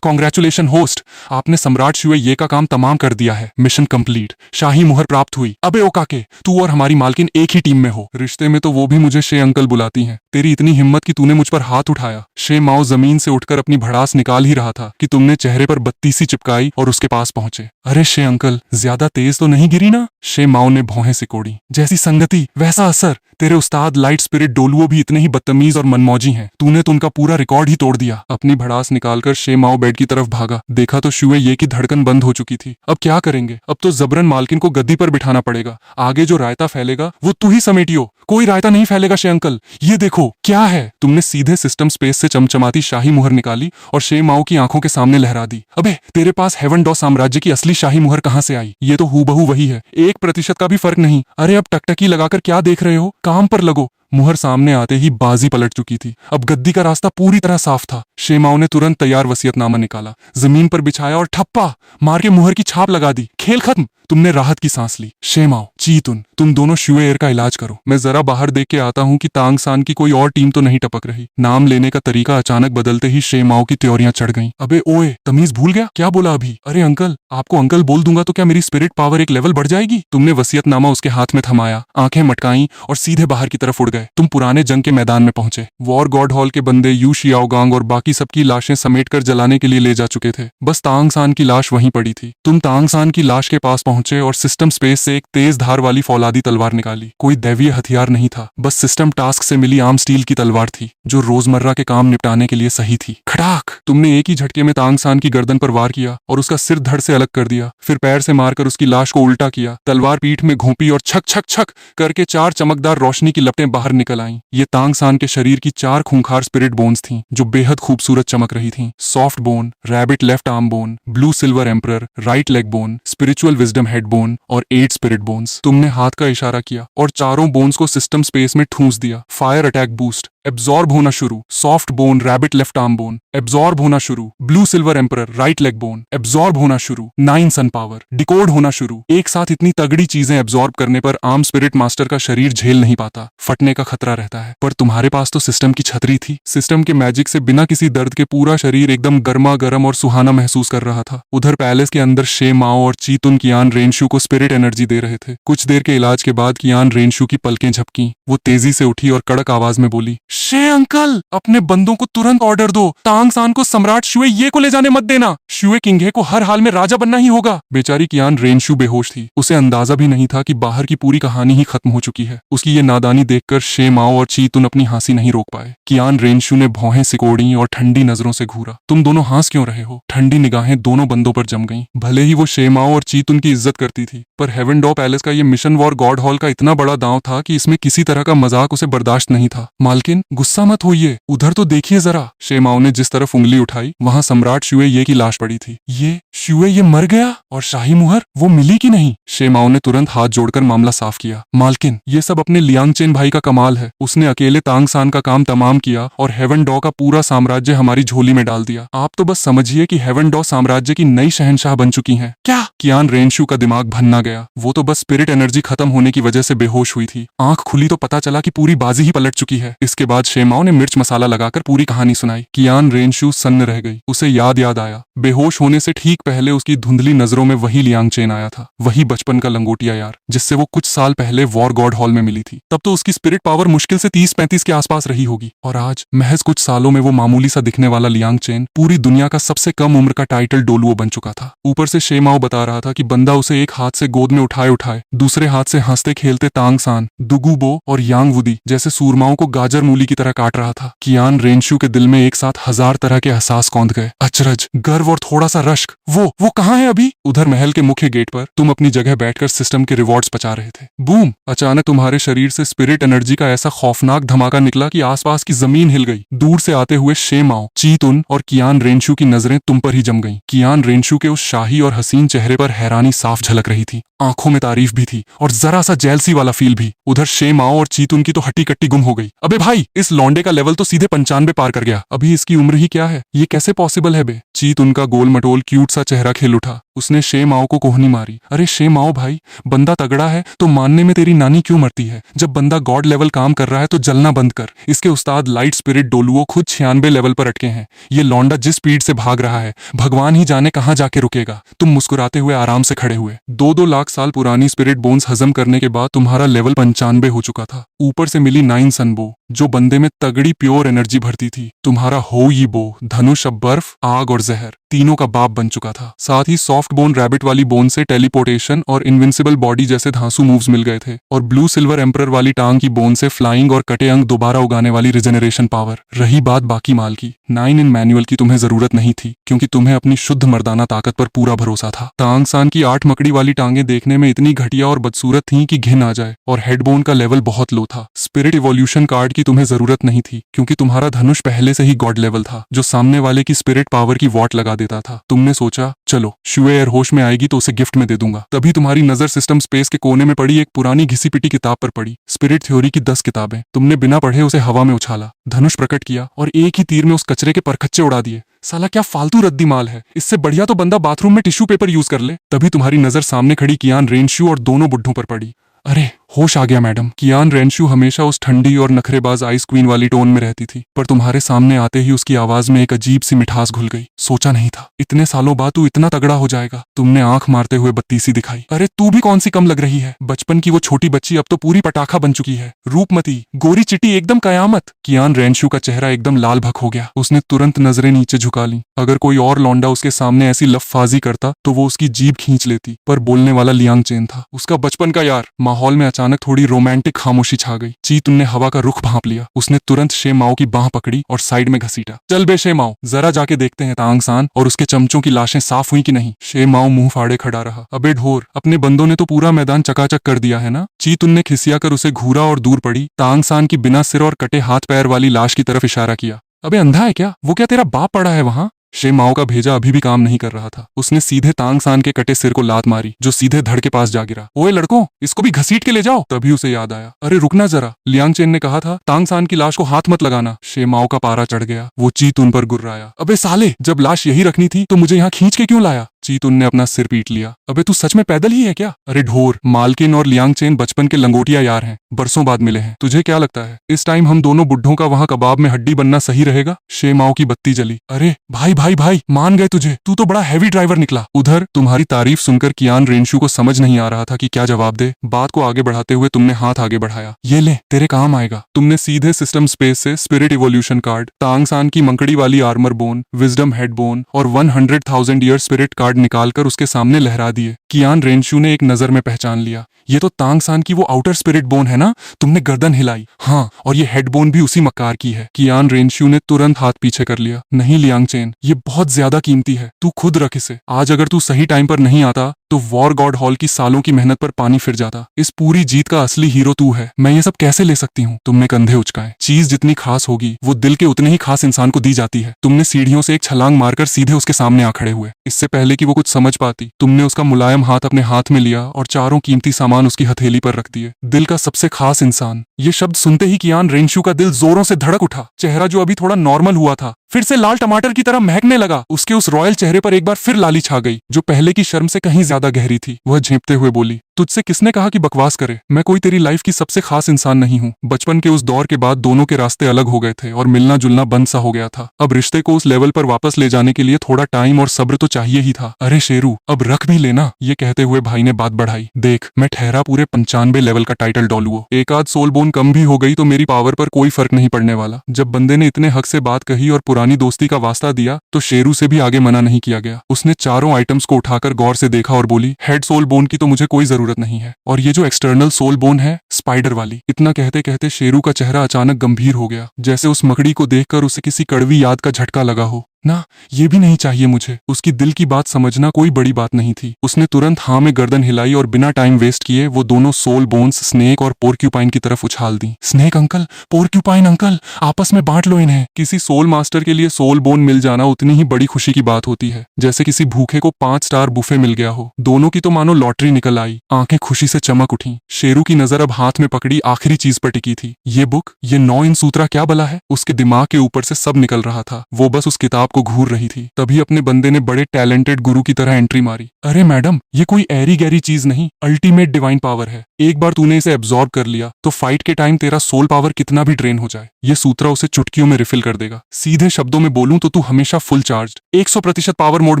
कांग्रेचुलेशन होस्ट, आपने सम्राट शुए ये का काम तमाम कर दिया है। मिशन कंप्लीट, शाही मुहर प्राप्त हुई। अबे ओकाके, तू और हमारी मालकिन एक ही टीम में हो। रिश्ते में तो वो भी मुझे शे अंकल बुलाती हैं। तेरी इतनी हिम्मत कि तूने मुझ पर हाथ उठाया। शे माओ जमीन से उठकर अपनी भड़ास निकाल ही रहा था कि तुमने चेहरे पर बत्तीसी चिपकाई और उसके पास पहुंचे। अरे शे अंकल, ज्यादा तेज तो नहीं गिरी ना? शे माओ ने भौहें सिकोड़ी। जैसी संगति वैसा असर। तेरे उस्ताद लाइट स्पिरिट डोलुओ भी इतने ही बदतमीज और मनमौजी हैं। तूने तो उनका पूरा रिकॉर्ड ही तोड़ दिया। अपनी भड़ास निकालकर शे माओ बेड की तरफ भागा। देखा तो शुए ये की धड़कन बंद हो चुकी थी। अब क्या करेंगे? अब तो जबरन मालकिन को गद्दी पर बिठाना पड़ेगा। आगे जो रायता फैलेगा वो तू ही समेटियो। कोई रायता नहीं फैलेगा शे अंकल। ये देखो क्या है। तुमने सीधे सिस्टम स्पेस से चमचमाती शाही मुहर निकाली और शे माओ की आंखों के सामने लहरा दी। अबे, तेरे पास हेवन डॉ साम्राज्य की असली शाही मुहर कहां से आई? ये तो हूबहू वही है, 1% का भी फर्क नहीं। अरे अब टकटकी लगाकर क्या देख रहे हो? काम पर लगो। मुहर सामने आते ही बाजी पलट चुकी थी। अब गद्दी का रास्ता पूरी तरह साफ था। शे माओ ने तुरंत तैयार वसीयतनामा निकाला, जमीन पर बिछाया और ठप्पा मार के मुहर की छाप लगा दी। खेल खत्म। तुमने राहत की सांस ली। शे माओ, चीतुन, तुम दोनों शुए एयर का इलाज करो। मैं जरा बाहर देख के आता हूँ कि तांग सान की कोई और टीम तो नहीं टपक रही। नाम लेने का तरीका अचानक बदलते ही शे माओ की त्योरियां चढ़ गईं। अबे ओए, तमीज भूल गया? क्या बोला अभी? अरे अंकल, आपको अंकल बोल दूंगा तो क्या मेरी स्पिरिट पावर एक लेवल बढ़ जाएगी? तुमने वसीयतनामा उसके हाथ में थमाया, आंखें मटकाई और सीधे बाहर की तरफ उड़ गए। तुम पुराने जंग के मैदान में पहुंचे। वॉर गॉड हॉल के बंदे यू शियाओगांग और बाकी सबकी लाशें समेटकर जलाने के लिए ले जा चुके थे। बस तांग सान की लाश वहीं पड़ी थी। तुम तांग सान की लाश के पास पहुंचे और सिस्टम स्पेस से एक तेज धार वाली फौलादी तलवार निकाली। कोई दैवीय हथियार नहीं था, बस सिस्टम टास्क से मिली आम स्टील की तलवार थी जो रोजमर्रा के काम निपटाने के लिए सही थी। खटाक! तुमने एक ही झटके में तांग सान की गर्दन पर वार किया और उसका सिर धड़ से अलग कर दिया। फिर पैर से मारकर उसकी लाश को उल्टा किया। तलवार पीठ में घोंपी और छक छक छक करके 4 चमकदार रोशनी की लपटें बाहर निकल आईं। ये तांग सान के शरीर की 4 खूंखार स्पिरिट बोन्स थीं जो बेहद खूबसूरत चमक रही थीं। Soft bone, rabbit left arm bone, blue silver emperor, right leg bone, spiritual wisdom head bone और 8 स्पिरिट बोन्स। तुमने हाथ का इशारा किया और चारों बोन्स को सिस्टम स्पेस में ठूंस दिया। फायर अटैक बूस्ट, एब्जॉर्ब होना शुरू। Soft bone, rabbit left arm bone, absorb होना शुरू। Blue silver emperor, right leg bone, absorb होना शुरू। 9 सन पावर, डिकोड होना शुरू। एक साथ इतनी तगड़ी चीजें एब्जॉर्ब करने पर आम स्पिरिट मास्टर का शरीर झेल नहीं पाता, फटने का खतरा रहता है। पर तुम्हारे पास तो सिस्टम की छतरी थी। सिस्टम के मैजिक से बिना किसी दर्द के पूरा शरीर एकदम गर्मा गर्म और सुहाना महसूस कर रहा था। उधर पैलेस के अंदर शे माओ और चीतुन कियान रेनशु को स्पिरिट एनर्जी दे रहे थे। कुछ देर के इलाज के बाद कियान रेनशु की पलकें झपकी। वो तेजी से उठी और कड़क आवाज में बोली, शे अंकल, अपने बंदों को तुरंत ऑर्डर दो। तांग सान को सम्राट शुए ये को ले जाने मत देना। शुए किंगे को हर हाल में राजा बनना ही होगा। बेचारी कियान रेनशु बेहोश थी। उसे अंदाजा भी नहीं था कि बाहर की पूरी कहानी ही खत्म हो चुकी है। उसकी ये नादानी देखकर शे माओ और चीतुन अपनी हंसी नहीं रोक पाए। कियान रेनशु ने भौहें सिकोड़ी और ठंडी नजरों से घूरा। तुम दोनों हंस क्यों रहे हो? ठंडी निगाहें दोनों बंदों पर जम गईं। भले ही वो शे माओ और चीतुन की इज्जत करती थी, पर हेवन डॉ पैलेस का ये मिशन वॉर गॉड हॉल का इतना बड़ा दांव था कि इसमें किसी तरह का मजाक उसे बर्दाश्त नहीं था। मालकिन, गुस्सा मत होइए, उधर तो देखिए जरा। शे माओ ने जिस तरफ उंगली उठाई वहां सम्राट शुए ये की लाश पड़ी थी। ये शुए ये मर गया? और शाही मुहर वो मिली कि नहीं? शे माओ ने तुरंत हाथ जोड़कर मामला साफ किया। मालकिन, ये सब अपने लियांगचेन भाई का कमाल है। उसने अकेले तांग सान का काम तमाम किया और हेवन डॉ का पूरा साम्राज्य हमारी झोली में डाल दिया। आप तो बस समझिए कि हेवन डॉ साम्राज्य की नई शहंशाह बन चुकी हैं। क्या? कियान रेनशु का दिमाग भन्ना गया। वो तो बस स्पिरिट एनर्जी खत्म होने की वजह से बेहोश हुई थी। आंख खुली तो पता चला कि पूरी बाजी ही पलट चुकी है। इसके बाद शे माओ ने मिर्च मसाला लगाकर पूरी कहानी सुनाई। कियान रेनशु सन्न रह गई। उसे याद आया, बेहोश होने से ठीक पहले उसकी धुंधली नजरों में वही लियांगचेन आया था। वही बचपन का लंगोटिया यार, जिससे वो कुछ साल पहले वॉर गॉड हॉल में मिली थी। तब तो उसकी स्पिरिट पावर मुश्किल से 30-35 के आसपास रही होगी। और आज महज कुछ सालों में वो मामूली सा दिखने वाला लियांगचेन पूरी दुनिया का सबसे कम उम्र का टाइटल डोलुओ बन चुका था। ऊपर से शे माओ बता रहा था कि बंदा उसे एक हाथ से गोद में उठाए दूसरे हाथ से हंसते खेलते तांग सान, दुगुबो और यांग वुदी जैसे सूरमाओं को गाजर मूली की तरह काट रहा था। कियान रेनशु के दिल में एक साथ 1000 तरह के एहसास कौंध गए। अचरज, गर्व और थोड़ा सा रश्क। वो कहाँ है अभी? उधर महल के मुख्य गेट पर तुम अपनी जगह बैठकर सिस्टम के रिवॉर्ड्स पचा रहे थे। बूम! अचानक तुम्हारे शरीर से स्पिरिट एनर्जी का ऐसा खौफनाक धमाका निकला कि आसपास की जमीन हिल गई। दूर से आते हुए शे माओ, चीतुन और कियान रेनशु की नजरें तुम पर ही जम गईं। कियान रेनशु के उस शाही और हसीन चेहरे पर हैरानी साफ झलक रही थी, आंखों में तारीफ भी थी और जरा सा जेलसी वाला फील भी। उधर शे माओ और चीतुन की तो हट्टी कट्टी गुम हो गई। अबे भाई, इस लौंडे का लेवल तो सीधे 95 पार कर गया। अभी इसकी उम्र ही क्या है, ये कैसे पॉसिबल है बे? चीतुन का गोल मटोल क्यूट सा चेहरा खिल उठा। उसने शे माओ को कोहनी मारी। अरे शे माओ भाई, बंदा तगड़ा है तो मानने में तेरी नानी क्यों मरती है? जब बंदा गॉड लेवल काम कर रहा है तो जलना बंद कर। इसके उस्ताद लाइट स्पिरिट डोलुओ खुद 96 लेवल पर अटके हैं। ये लौंडा जिस स्पीड से भाग रहा है, भगवान ही जाने कहां जाके रुकेगा। तुम मुस्कुराते हुए आराम से खड़े हुए। 2-2 लाख साल पुरानी स्पिरिट बोन्स हजम करने के बाद तुम्हारा लेवल 95 हो चुका था। ऊपर से मिली 9 सनबो, जो बंदे में तगड़ी प्योर एनर्जी भरती थी। तुम्हारा हो ये बो, धनुष अब बर्फ, आग और जहर तीनों का बाप बन चुका था। साथ ही सॉफ्ट बोन रैबिट वाली बोन से टेलीपोर्टेशन और इनविंसिबल बॉडी जैसे धांसू मूव्स मिल गए थे। और ब्लू सिल्वर एम्परर वाली टांग की बोन से फ्लाइंग और कटे अंग दोबारा उगाने वाली रिजेनरेशन पावर। रही बात बाकी माल की, 9 इन मैनुअल की तुम्हें जरूरत नहीं थी, क्योंकि तुम्हें अपनी शुद्ध मर्दाना ताकत पर पूरा भरोसा था। तांग सान की 8 मकड़ी वाली टांगे देखने में इतनी घटिया और बदसूरत थीं कि घिन आ जाए। और हेडबोन का लेवल बहुत लो था। स्पिरिट इवोल्यूशन कार्ड की तुम्हें जरूरत नहीं थी, क्योंकि तुम्हारा धनुष पहले से ही गॉड लेवल था, जो सामने वाले की स्पिरिट पावर की वॉट लगा देता था। तुमने सोचा, चलो शुए एयर होश में आएगी तो उसे गिफ्ट में दे दूंगा। तभी तुम्हारी नजर सिस्टम स्पेस के कोने में पड़ी एक पुरानी घिसी पिटी किताब पर पड़ी। स्पिरिट थ्योरी की 10 किताबें। तुमने बिना पढ़े उसे हवा में उछाला, धनुष प्रकट किया और एक ही तीर में उस कचरे के परखच्चे उड़ा दिए। साला क्या फालतू रद्दी माल है, इससे बढ़िया तो बंदा बाथरूम में टिश्यू पेपर यूज कर ले। तभी तुम्हारी नजर सामने खड़ी कियान रेनशू और दोनों बुड्ढों पर पड़ी। अरे होश आ गया मैडम। कियान रेनशू हमेशा उस ठंडी और नखरेबाज आइस क्वीन वाली टोन में रहती थी, पर तुम्हारे सामने आते ही उसकी आवाज में एक अजीब सी मिठास घुल गई। सोचा नहीं था इतने सालों बाद तू इतना तगड़ा हो जाएगा। तुमने आंख मारते हुए बत्तीसी दिखाई। अरे तू भी कौन सी कम लग रही है। बचपन की वो छोटी बच्ची अब तो पूरी पटाखा बन चुकी है। रूपमती, गोरी चिटी, एकदम कयामत। कियान रेनशू का चेहरा एकदम लाल भक हो गया। उसने तुरंत नजरें नीचे झुका ली। अगर कोई और लौंडा उसके सामने ऐसी लफाजी करता तो वो उसकी जीभ खींच लेती, पर बोलने वाला लियांग चेन था, उसका बचपन का यार। माहौल में अचानक थोड़ी रोमांटिक खामोशी छा गई। चीतुन ने हवा का रुख भांप लिया। उसने तुरंत शे माओ की बांह पकड़ी और साइड में घसीटा। चल बे शे माओ, जरा जाके देखते हैं तांग सान और उसके चमचों की लाशें साफ हुई कि नहीं। शे माओ मुंह फाड़े खड़ा रहा। अबे ढोर, अपने बंदों ने तो पूरा मैदान चकाचक कर दिया है ना। चीतुन ने खिसिया कर उसे घूरा और दूर पड़ी तांग सान की बिना सिर और कटे हाथ पैर वाली लाश की तरफ इशारा किया। अबे अंधा है क्या? वो क्या तेरा बाप पड़ा है वहां? शे माओ का भेजा अभी भी काम नहीं कर रहा था। उसने सीधे तांग सान के कटे सिर को लात मारी, जो सीधे धड़ के पास जा गिरा। ओए लड़कों, इसको भी घसीट के ले जाओ। तभी उसे याद आया, अरे रुकना जरा, लियांग चेन ने कहा था तांग सान की लाश को हाथ मत लगाना। शे माओ का पारा चढ़ गया। वो चीतुन पर गुर्राया। अबे साले, जब लाश यही रखनी थी तो मुझे यहाँ खींच के क्यों लाया? चीतुन ने अपना सिर पीट लिया। अबे तू सच में पैदल ही है क्या? अरे ढोर, मालकिन और लियांग चेन बचपन के लंगोटिया यार हैं, बरसों बाद मिले हैं। तुझे क्या लगता है इस टाइम हम दोनों बुड्ढों का वहाँ कबाब में हड्डी बनना सही रहेगा? शे माओ की बत्ती जली। अरे भाई भाई भाई, मान गए तुझे, तू तो बड़ा हैवी ड्राइवर निकला। उधर तुम्हारी तारीफ सुनकर कियान रेनशू को समझ नहीं आ रहा था कि क्या जवाब दे। बात को आगे बढ़ाते हुए तुमने हाथ आगे बढ़ाया। ये ले, तेरे काम आएगा। तुमने सीधे सिस्टम स्पेस से स्पिरिट इवोल्यूशन कार्ड, तांग सान की मंकड़ी वाली armour bone, wisdom head bone और 100,000 ईयर स्पिरिट कार्ड निकालकर उसके सामने लहरा दिए। कियान रेनशू ने एक नजर में पहचान लिया। ये तो तांग सान की वो आउटर स्पिरिट बोन है ना? तुमने गर्दन हिलाई। हाँ, और ये हेड बोन भी उसी मक्कार की है। कियान रेनशू ने तुरंत हाथ पीछे कर लिया। नहीं लियांग चेन, ये बहुत ज्यादा कीमती है, तू खुद रख इसे। आज अगर तू सही टाइम पर नहीं आता तो वॉर गॉड हॉल की सालों की मेहनत पर पानी फिर जाता। इस पूरी जीत का असली हीरो तू है। मैं ये सब कैसे ले सकती हूँ? तुमने कंधे उचकाए। चीज जितनी खास होगी वो दिल के उतने ही खास इंसान को दी जाती है। तुमने सीढ़ियों से एक छलांग मारकर सीधे उसके सामने आ खड़े हुए। इससे पहले कि वो कुछ समझ पाती, तुमने उसका मुलायम हाथ अपने हाथ में लिया और चारों कीमती सामान उसकी हथेली पर रख दिए। दिल का सबसे खास इंसान। ये शब्द सुनते ही कियान रेनशू का दिल जोरों से धड़क उठा। चेहरा जो अभी थोड़ा नॉर्मल हुआ था फिर से लाल टमाटर की तरह महकने लगा। उसके उस रॉयल चेहरे पर एक बार फिर लाली छा गई, जो पहले की शर्म से कहीं ज्यादा गहरी थी। वह झेंपते हुए बोली, तुझसे किसने कहा कि बकवास करे? मैं कोई तेरी लाइफ की सबसे खास इंसान नहीं हूँ। बचपन के उस दौर के बाद दोनों के रास्ते अलग हो गए थे और मिलना जुलना बंद सा हो गया था। अब रिश्ते को उस लेवल पर वापस ले जाने के लिए थोड़ा टाइम और सब्र तो चाहिए ही था। अरे शेरू, अब रख भी लेना। ये कहते हुए भाई ने बात बढ़ाई। देख, मैं ठहरा पूरे 95 लेवल का टाइटल डॉलुओ। एक आध सोल बोन कम भी हो गई तो मेरी पावर पर कोई फर्क नहीं पड़ने वाला। जब बंदे ने इतने हक से बात कही और पुरानी दोस्ती का वास्ता दिया तो शेरू से भी आगे मना नहीं किया गया। उसने चारों आइटम्स को उठाकर गौर से देखा और बोली, हेड सोल बोन की तो मुझे कोई जरूरत नहीं है, और ये जो एक्सटर्नल सोल बोन है स्पाइडर वाली। इतना कहते कहते शेरू का चेहरा अचानक गंभीर हो गया, जैसे उस मकड़ी को देखकर उसे किसी कड़वी याद का झटका लगा हो। ना, ये भी नहीं चाहिए मुझे। उसकी दिल की बात समझना कोई बड़ी बात नहीं थी। उसने तुरंत हाँ में गर्दन हिलाई और बिना टाइम वेस्ट किए वो दोनों सोल बोन्स स्नेक और पोर्क्यूपाइन की तरफ उछाल दी। स्नेक अंकल, पोर्क्यूपाइन अंकल, आपस में बांट लो इन्हें। किसी सोल मास्टर के लिए सोल बोन मिल जाना उतनी ही बड़ी खुशी की बात होती है जैसे किसी भूखे को 5 स्टार बुफे मिल गया हो। दोनों की तो मानो लॉटरी निकल आई। आंखें खुशी से चमक उठी। शेरू की नजर अब हाथ में पकड़ी आखिरी चीज पर टिकी थी। ये बुक, ये 9 इन सूत्रा क्या बला है? उसके दिमाग के ऊपर से सब निकल रहा था। वो बस उस किताब को घूर रही थी। तभी अपने बंदे ने बड़े टैलेंटेड गुरु की तरह एंट्री मारी। अरे मैडम, ये कोई ऐरी गैरी चीज नहीं, अल्टीमेट डिवाइन पावर है। एक बार तूने इसे एब्जॉर्ब कर लिया तो फाइट के टाइम तेरा सोल पावर कितना भी ड्रेन हो जाए, ये सूत्रा उसे चुटकियों में रिफिल कर देगा। सीधे शब्दों में बोलूं तो तू हमेशा फुल चार्ज्ड 100% पावर मोड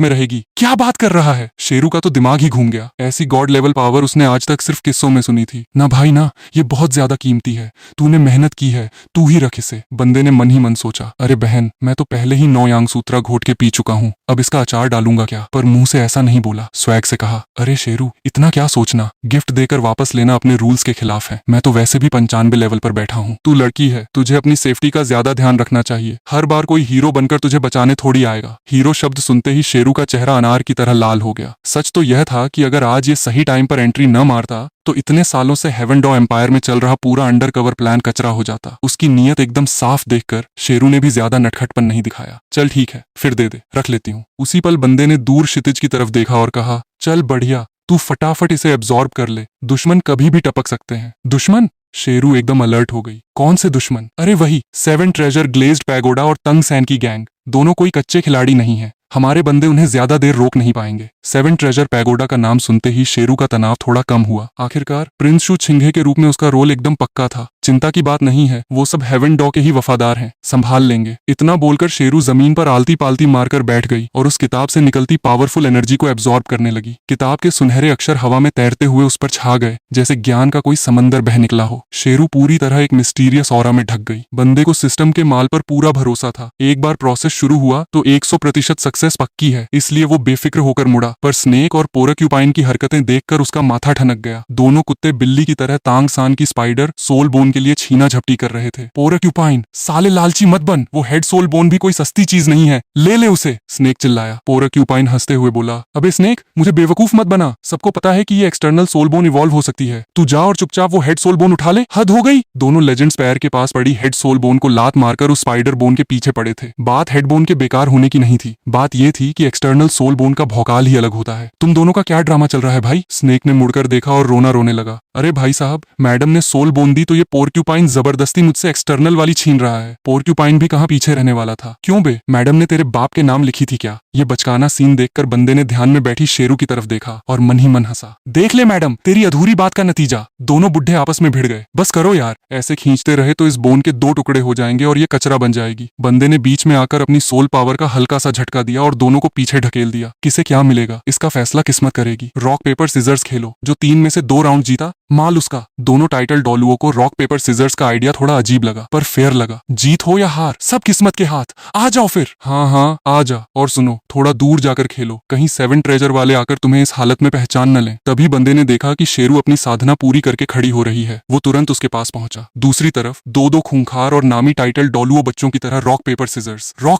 में रहेगी। क्या बात कर रहा है? शेरू का तो दिमाग ही घूम गया। ऐसी गॉड लेवल पावर उसने आज तक सिर्फ किस्सों में सुनी थी। ना भाई ना, ये बहुत ज्यादा कीमती है। तूने मेहनत की है, तू ही रख इसे। बंदे ने मन ही मन सोचा, अरे बहन, मैं तो पहले ही 9 यांग सूत्रा घोट के पी चुका हूँ, अब इसका अचार डालूंगा क्या? पर मुंह से ऐसा नहीं बोला। स्वैग से कहा, अरे शेरू, इतना क्या सोचना, गिफ्ट देकर वापस लेना अपने रूल्स के खिलाफ है। मैं तो वैसे भी 95 लेवल पर बैठा हूँ। तू लड़की है, तुझे अपनी सेफ्टी का ज्यादा ध्यान रखना चाहिए। हर बार कोई हीरो बनकर तुझे बचाने थोड़ी आएगा। हीरो शब्द सुनते ही शेरू का चेहरा अनार की तरह लाल हो गया। सच तो यह था कि अगर आज ये सही टाइम पर एंट्री न मारता तो इतने सालों से हेवन डॉ एम्पायर में चल रहा पूरा अंडरकवर प्लान कचरा हो जाता। उसकी नीयत एकदम साफ देखकर शेरू ने भी ज्यादा नटखटपन नहीं दिखाया। चल ठीक है, फिर दे दे, रख लेती हूँ। उसी पल बंदे ने दूर क्षितिज की तरफ देखा और कहा, चल बढ़िया, तू फटाफट इसे एब्जॉर्ब कर ले। दुश्मन कभी भी टपक सकते हैं। दुश्मन? शेरू एकदम अलर्ट हो गई। कौन से दुश्मन? अरे वही 7 ट्रेजर ग्लेज्ड पैगोडा और तंग सैन की गैंग। दोनों कोई कच्चे खिलाड़ी नहीं है। हमारे बंदे उन्हें ज्यादा देर रोक नहीं पाएंगे। 7 ट्रेजर पैगोडा का नाम सुनते ही शेरू का तनाव थोड़ा कम हुआ। आखिरकार प्रिंस शू छिंघे के रूप में उसका रोल एकदम पक्का था। चिंता की बात नहीं है, वो सब हेवन डॉ के ही वफादार हैं, संभाल लेंगे। इतना बोलकर शेरू जमीन पर आलती पालती मारकर बैठ गई और उस किताब से निकलती पावरफुल एनर्जी को एब्जॉर्ब करने लगी। किताब के सुनहरे अक्षर हवा में तैरते हुए उस पर छा गए जैसे ज्ञान का कोई समंदर बह निकला हो। शेरू पूरी तरह एक मिस्टीरियस ऑरा में ढक गई। बंदे को सिस्टम के माल पर पूरा भरोसा था। एक बार प्रोसेस शुरू हुआ तो 100% सक्सेस पक्की है, इसलिए वो बेफिक्र होकर मुड़ा। पर स्नेक और पोर्क्यूपाइन की हरकतें देखकर उसका माथा ठनक गया। दोनों कुत्ते बिल्ली की तरह तांग सान की स्पाइडर सोल बोन के लिए छीना झपटी कर रहे थे। पोर्क्यूपाइन, साले लालची मत बन, वो हेड सोल बोन भी कोई सस्ती चीज नहीं है, ले ले उसे, स्नेक चिल्लाया। पोर्क्यूपाइन हंसते हुए बोला, अबे स्नेक, मुझे बेवकूफ मत बना, सबको पता है कि ये एक्सटर्नल सोल बोन इवॉल्व हो सकती है। तू जा और चुपचाप वो हेड सोल बोन उठा ले। हद हो गई। दोनों लेजेंड्स पैर के पास पड़ी हेड सोल बोन को लात मारकर उस स्पाइडर बोन के पीछे पड़े थे। बात हेड बोन के बेकार होने की नहीं थी, बात ये थी कि एक्सटर्नल सोल बोन का भौकाल ही अलग होता है। तुम दोनों का क्या ड्रामा चल रहा है भाई? स्नेक ने मुड़कर देखा और रोना रोने लगा। अरे भाई साहब, मैडम ने सोल बोन दी तो ये पोर्क्यूपाइन जबरदस्ती मुझसे एक्सटर्नल वाली छीन रहा है। पोर्क्यूपाइन भी कहाँ पीछे रहने वाला था। क्यों बे, मैडम ने तेरे बाप के नाम लिखी थी क्या? ये बचकाना सीन देखकर बंदे ने ध्यान में बैठी शेरू की तरफ देखा और मन ही मन हंसा। देख ले मैडम, तेरी अधूरी बात का नतीजा। दोनों बुढ़े आपस में भिड़ गए। बस करो यार, ऐसे खींचते रहे तो इस बोन के 2 टुकड़े हो जाएंगे और ये कचरा बन जाएगी। बंदे ने बीच में आकर अपनी सोल पावर का हल्का सा झटका दिया और दोनों को पीछे ढकेल दिया। किसे क्या मिलेगा, इसका फैसला किस्मत करेगी। रॉक पेपर सिजर्स खेलो। जो 3 में से 2 राउंड जीता, माल उसका। दोनों टाइटल डॉलुओं को रॉक पेपर सिजर्स का आइडिया थोड़ा अजीब लगा, पर फेयर लगा। जीत हो या हार, सब किस्मत के हाथ। आ जाओ फिर। हाँ हाँ, आ जा। और सुनो, थोड़ा दूर जाकर खेलो, कहीं 7 ट्रेजर वाले आकर तुम्हें इस हालत में पहचान न लें। तभी बंदे ने देखा कि शेरू अपनी साधना पूरी करके खड़ी हो रही है। वो तुरंत उसके पास पहुंचा। दूसरी तरफ 2-2 खूंखार और नामी टाइटल डॉलुओ बच्चों की तरह रॉक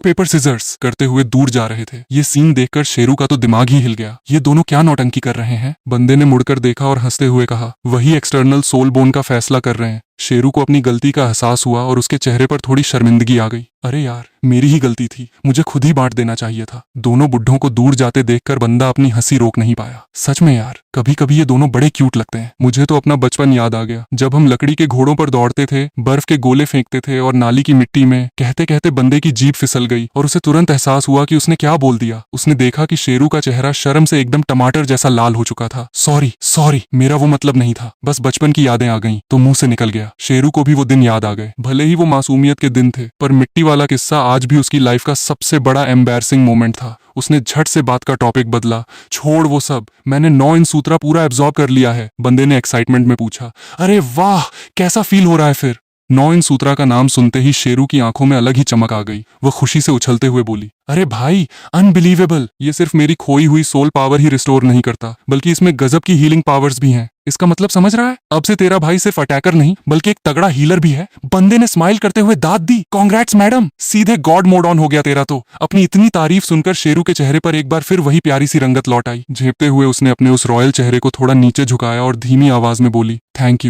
पेपर सिजर्स करते हुए दूर जा रहे थे। ये सीन देखकर शेरू का तो दिमाग ही हिल गया। ये दोनों क्या नौटंकी कर रहे हैं? बंदे ने मुड़कर देखा और हंसते हुए कहा, वही एक्सटर्नल सोल बोन का फैसला कर रहे हैं। शेरू को अपनी गलती का एहसास हुआ और उसके चेहरे पर थोड़ी शर्मिंदगी आ गई। अरे यार, मेरी ही गलती थी, मुझे खुद ही बांट देना चाहिए था। दोनों बुड्ढों को दूर जाते देखकर बंदा अपनी हंसी रोक नहीं पाया। सच में यार, कभी कभी ये दोनों बड़े क्यूट लगते हैं। मुझे तो अपना बचपन याद आ गया, जब हम लकड़ी के घोड़ों पर दौड़ते थे, बर्फ के गोले फेंकते थे और नाली की मिट्टी में। कहते कहते बंदे की जीभ फिसल गई और उसे तुरंत एहसास हुआ कि उसने क्या बोल दिया। उसने देखा कि शेरू का चेहरा शर्म से एकदम टमाटर जैसा लाल हो चुका था। सॉरी, मेरा वो मतलब नहीं था, बस बचपन की यादें आ गईं तो मुंह से निकल गया। शेरू को भी वो दिन याद आ गए। भले ही वो मासूमियत के दिन थे, पर मिट्टी वाला किस्सा आज भी उसकी लाइफ का सबसे बड़ा एम्बैरसिंग मोमेंट था। उसने झट से बात का टॉपिक बदला। छोड़ वो सब, मैंने 9 इन सूत्रा पूरा एब्जॉर्ब कर लिया है। बंदे ने एक्साइटमेंट में पूछा। अरे वाह, कैसा फील हो रहा है फिर? नौ इन सूत्रा का नाम सुनते ही शेरू की आंखों में अलग ही चमक आ गई। वह खुशी से उछलते हुए बोली, अरे भाई, अनबिलीवेबल! ये सिर्फ मेरी खोई हुई सोल पावर ही रिस्टोर नहीं करता, बल्कि इसमें गजब की हीलिंग पावर्स भी हैं। इसका मतलब समझ रहा है? अब से तेरा भाई सिर्फ अटैकर नहीं बल्कि एक तगड़ा हीलर भी है। बंदे ने स्माइल करते हुए दाद दी। कांग्रेट्स मैडम, सीधे गॉड मोड ऑन हो गया तेरा तो। अपनी इतनी तारीफ सुनकर शेरू के चेहरे पर एक बार फिर वही प्यारी सी रंगत लौट आई। झेपते हुए उसने अपने उस रॉयल चेहरे को थोड़ा नीचे झुकाया और धीमी आवाज में बोली, थैंक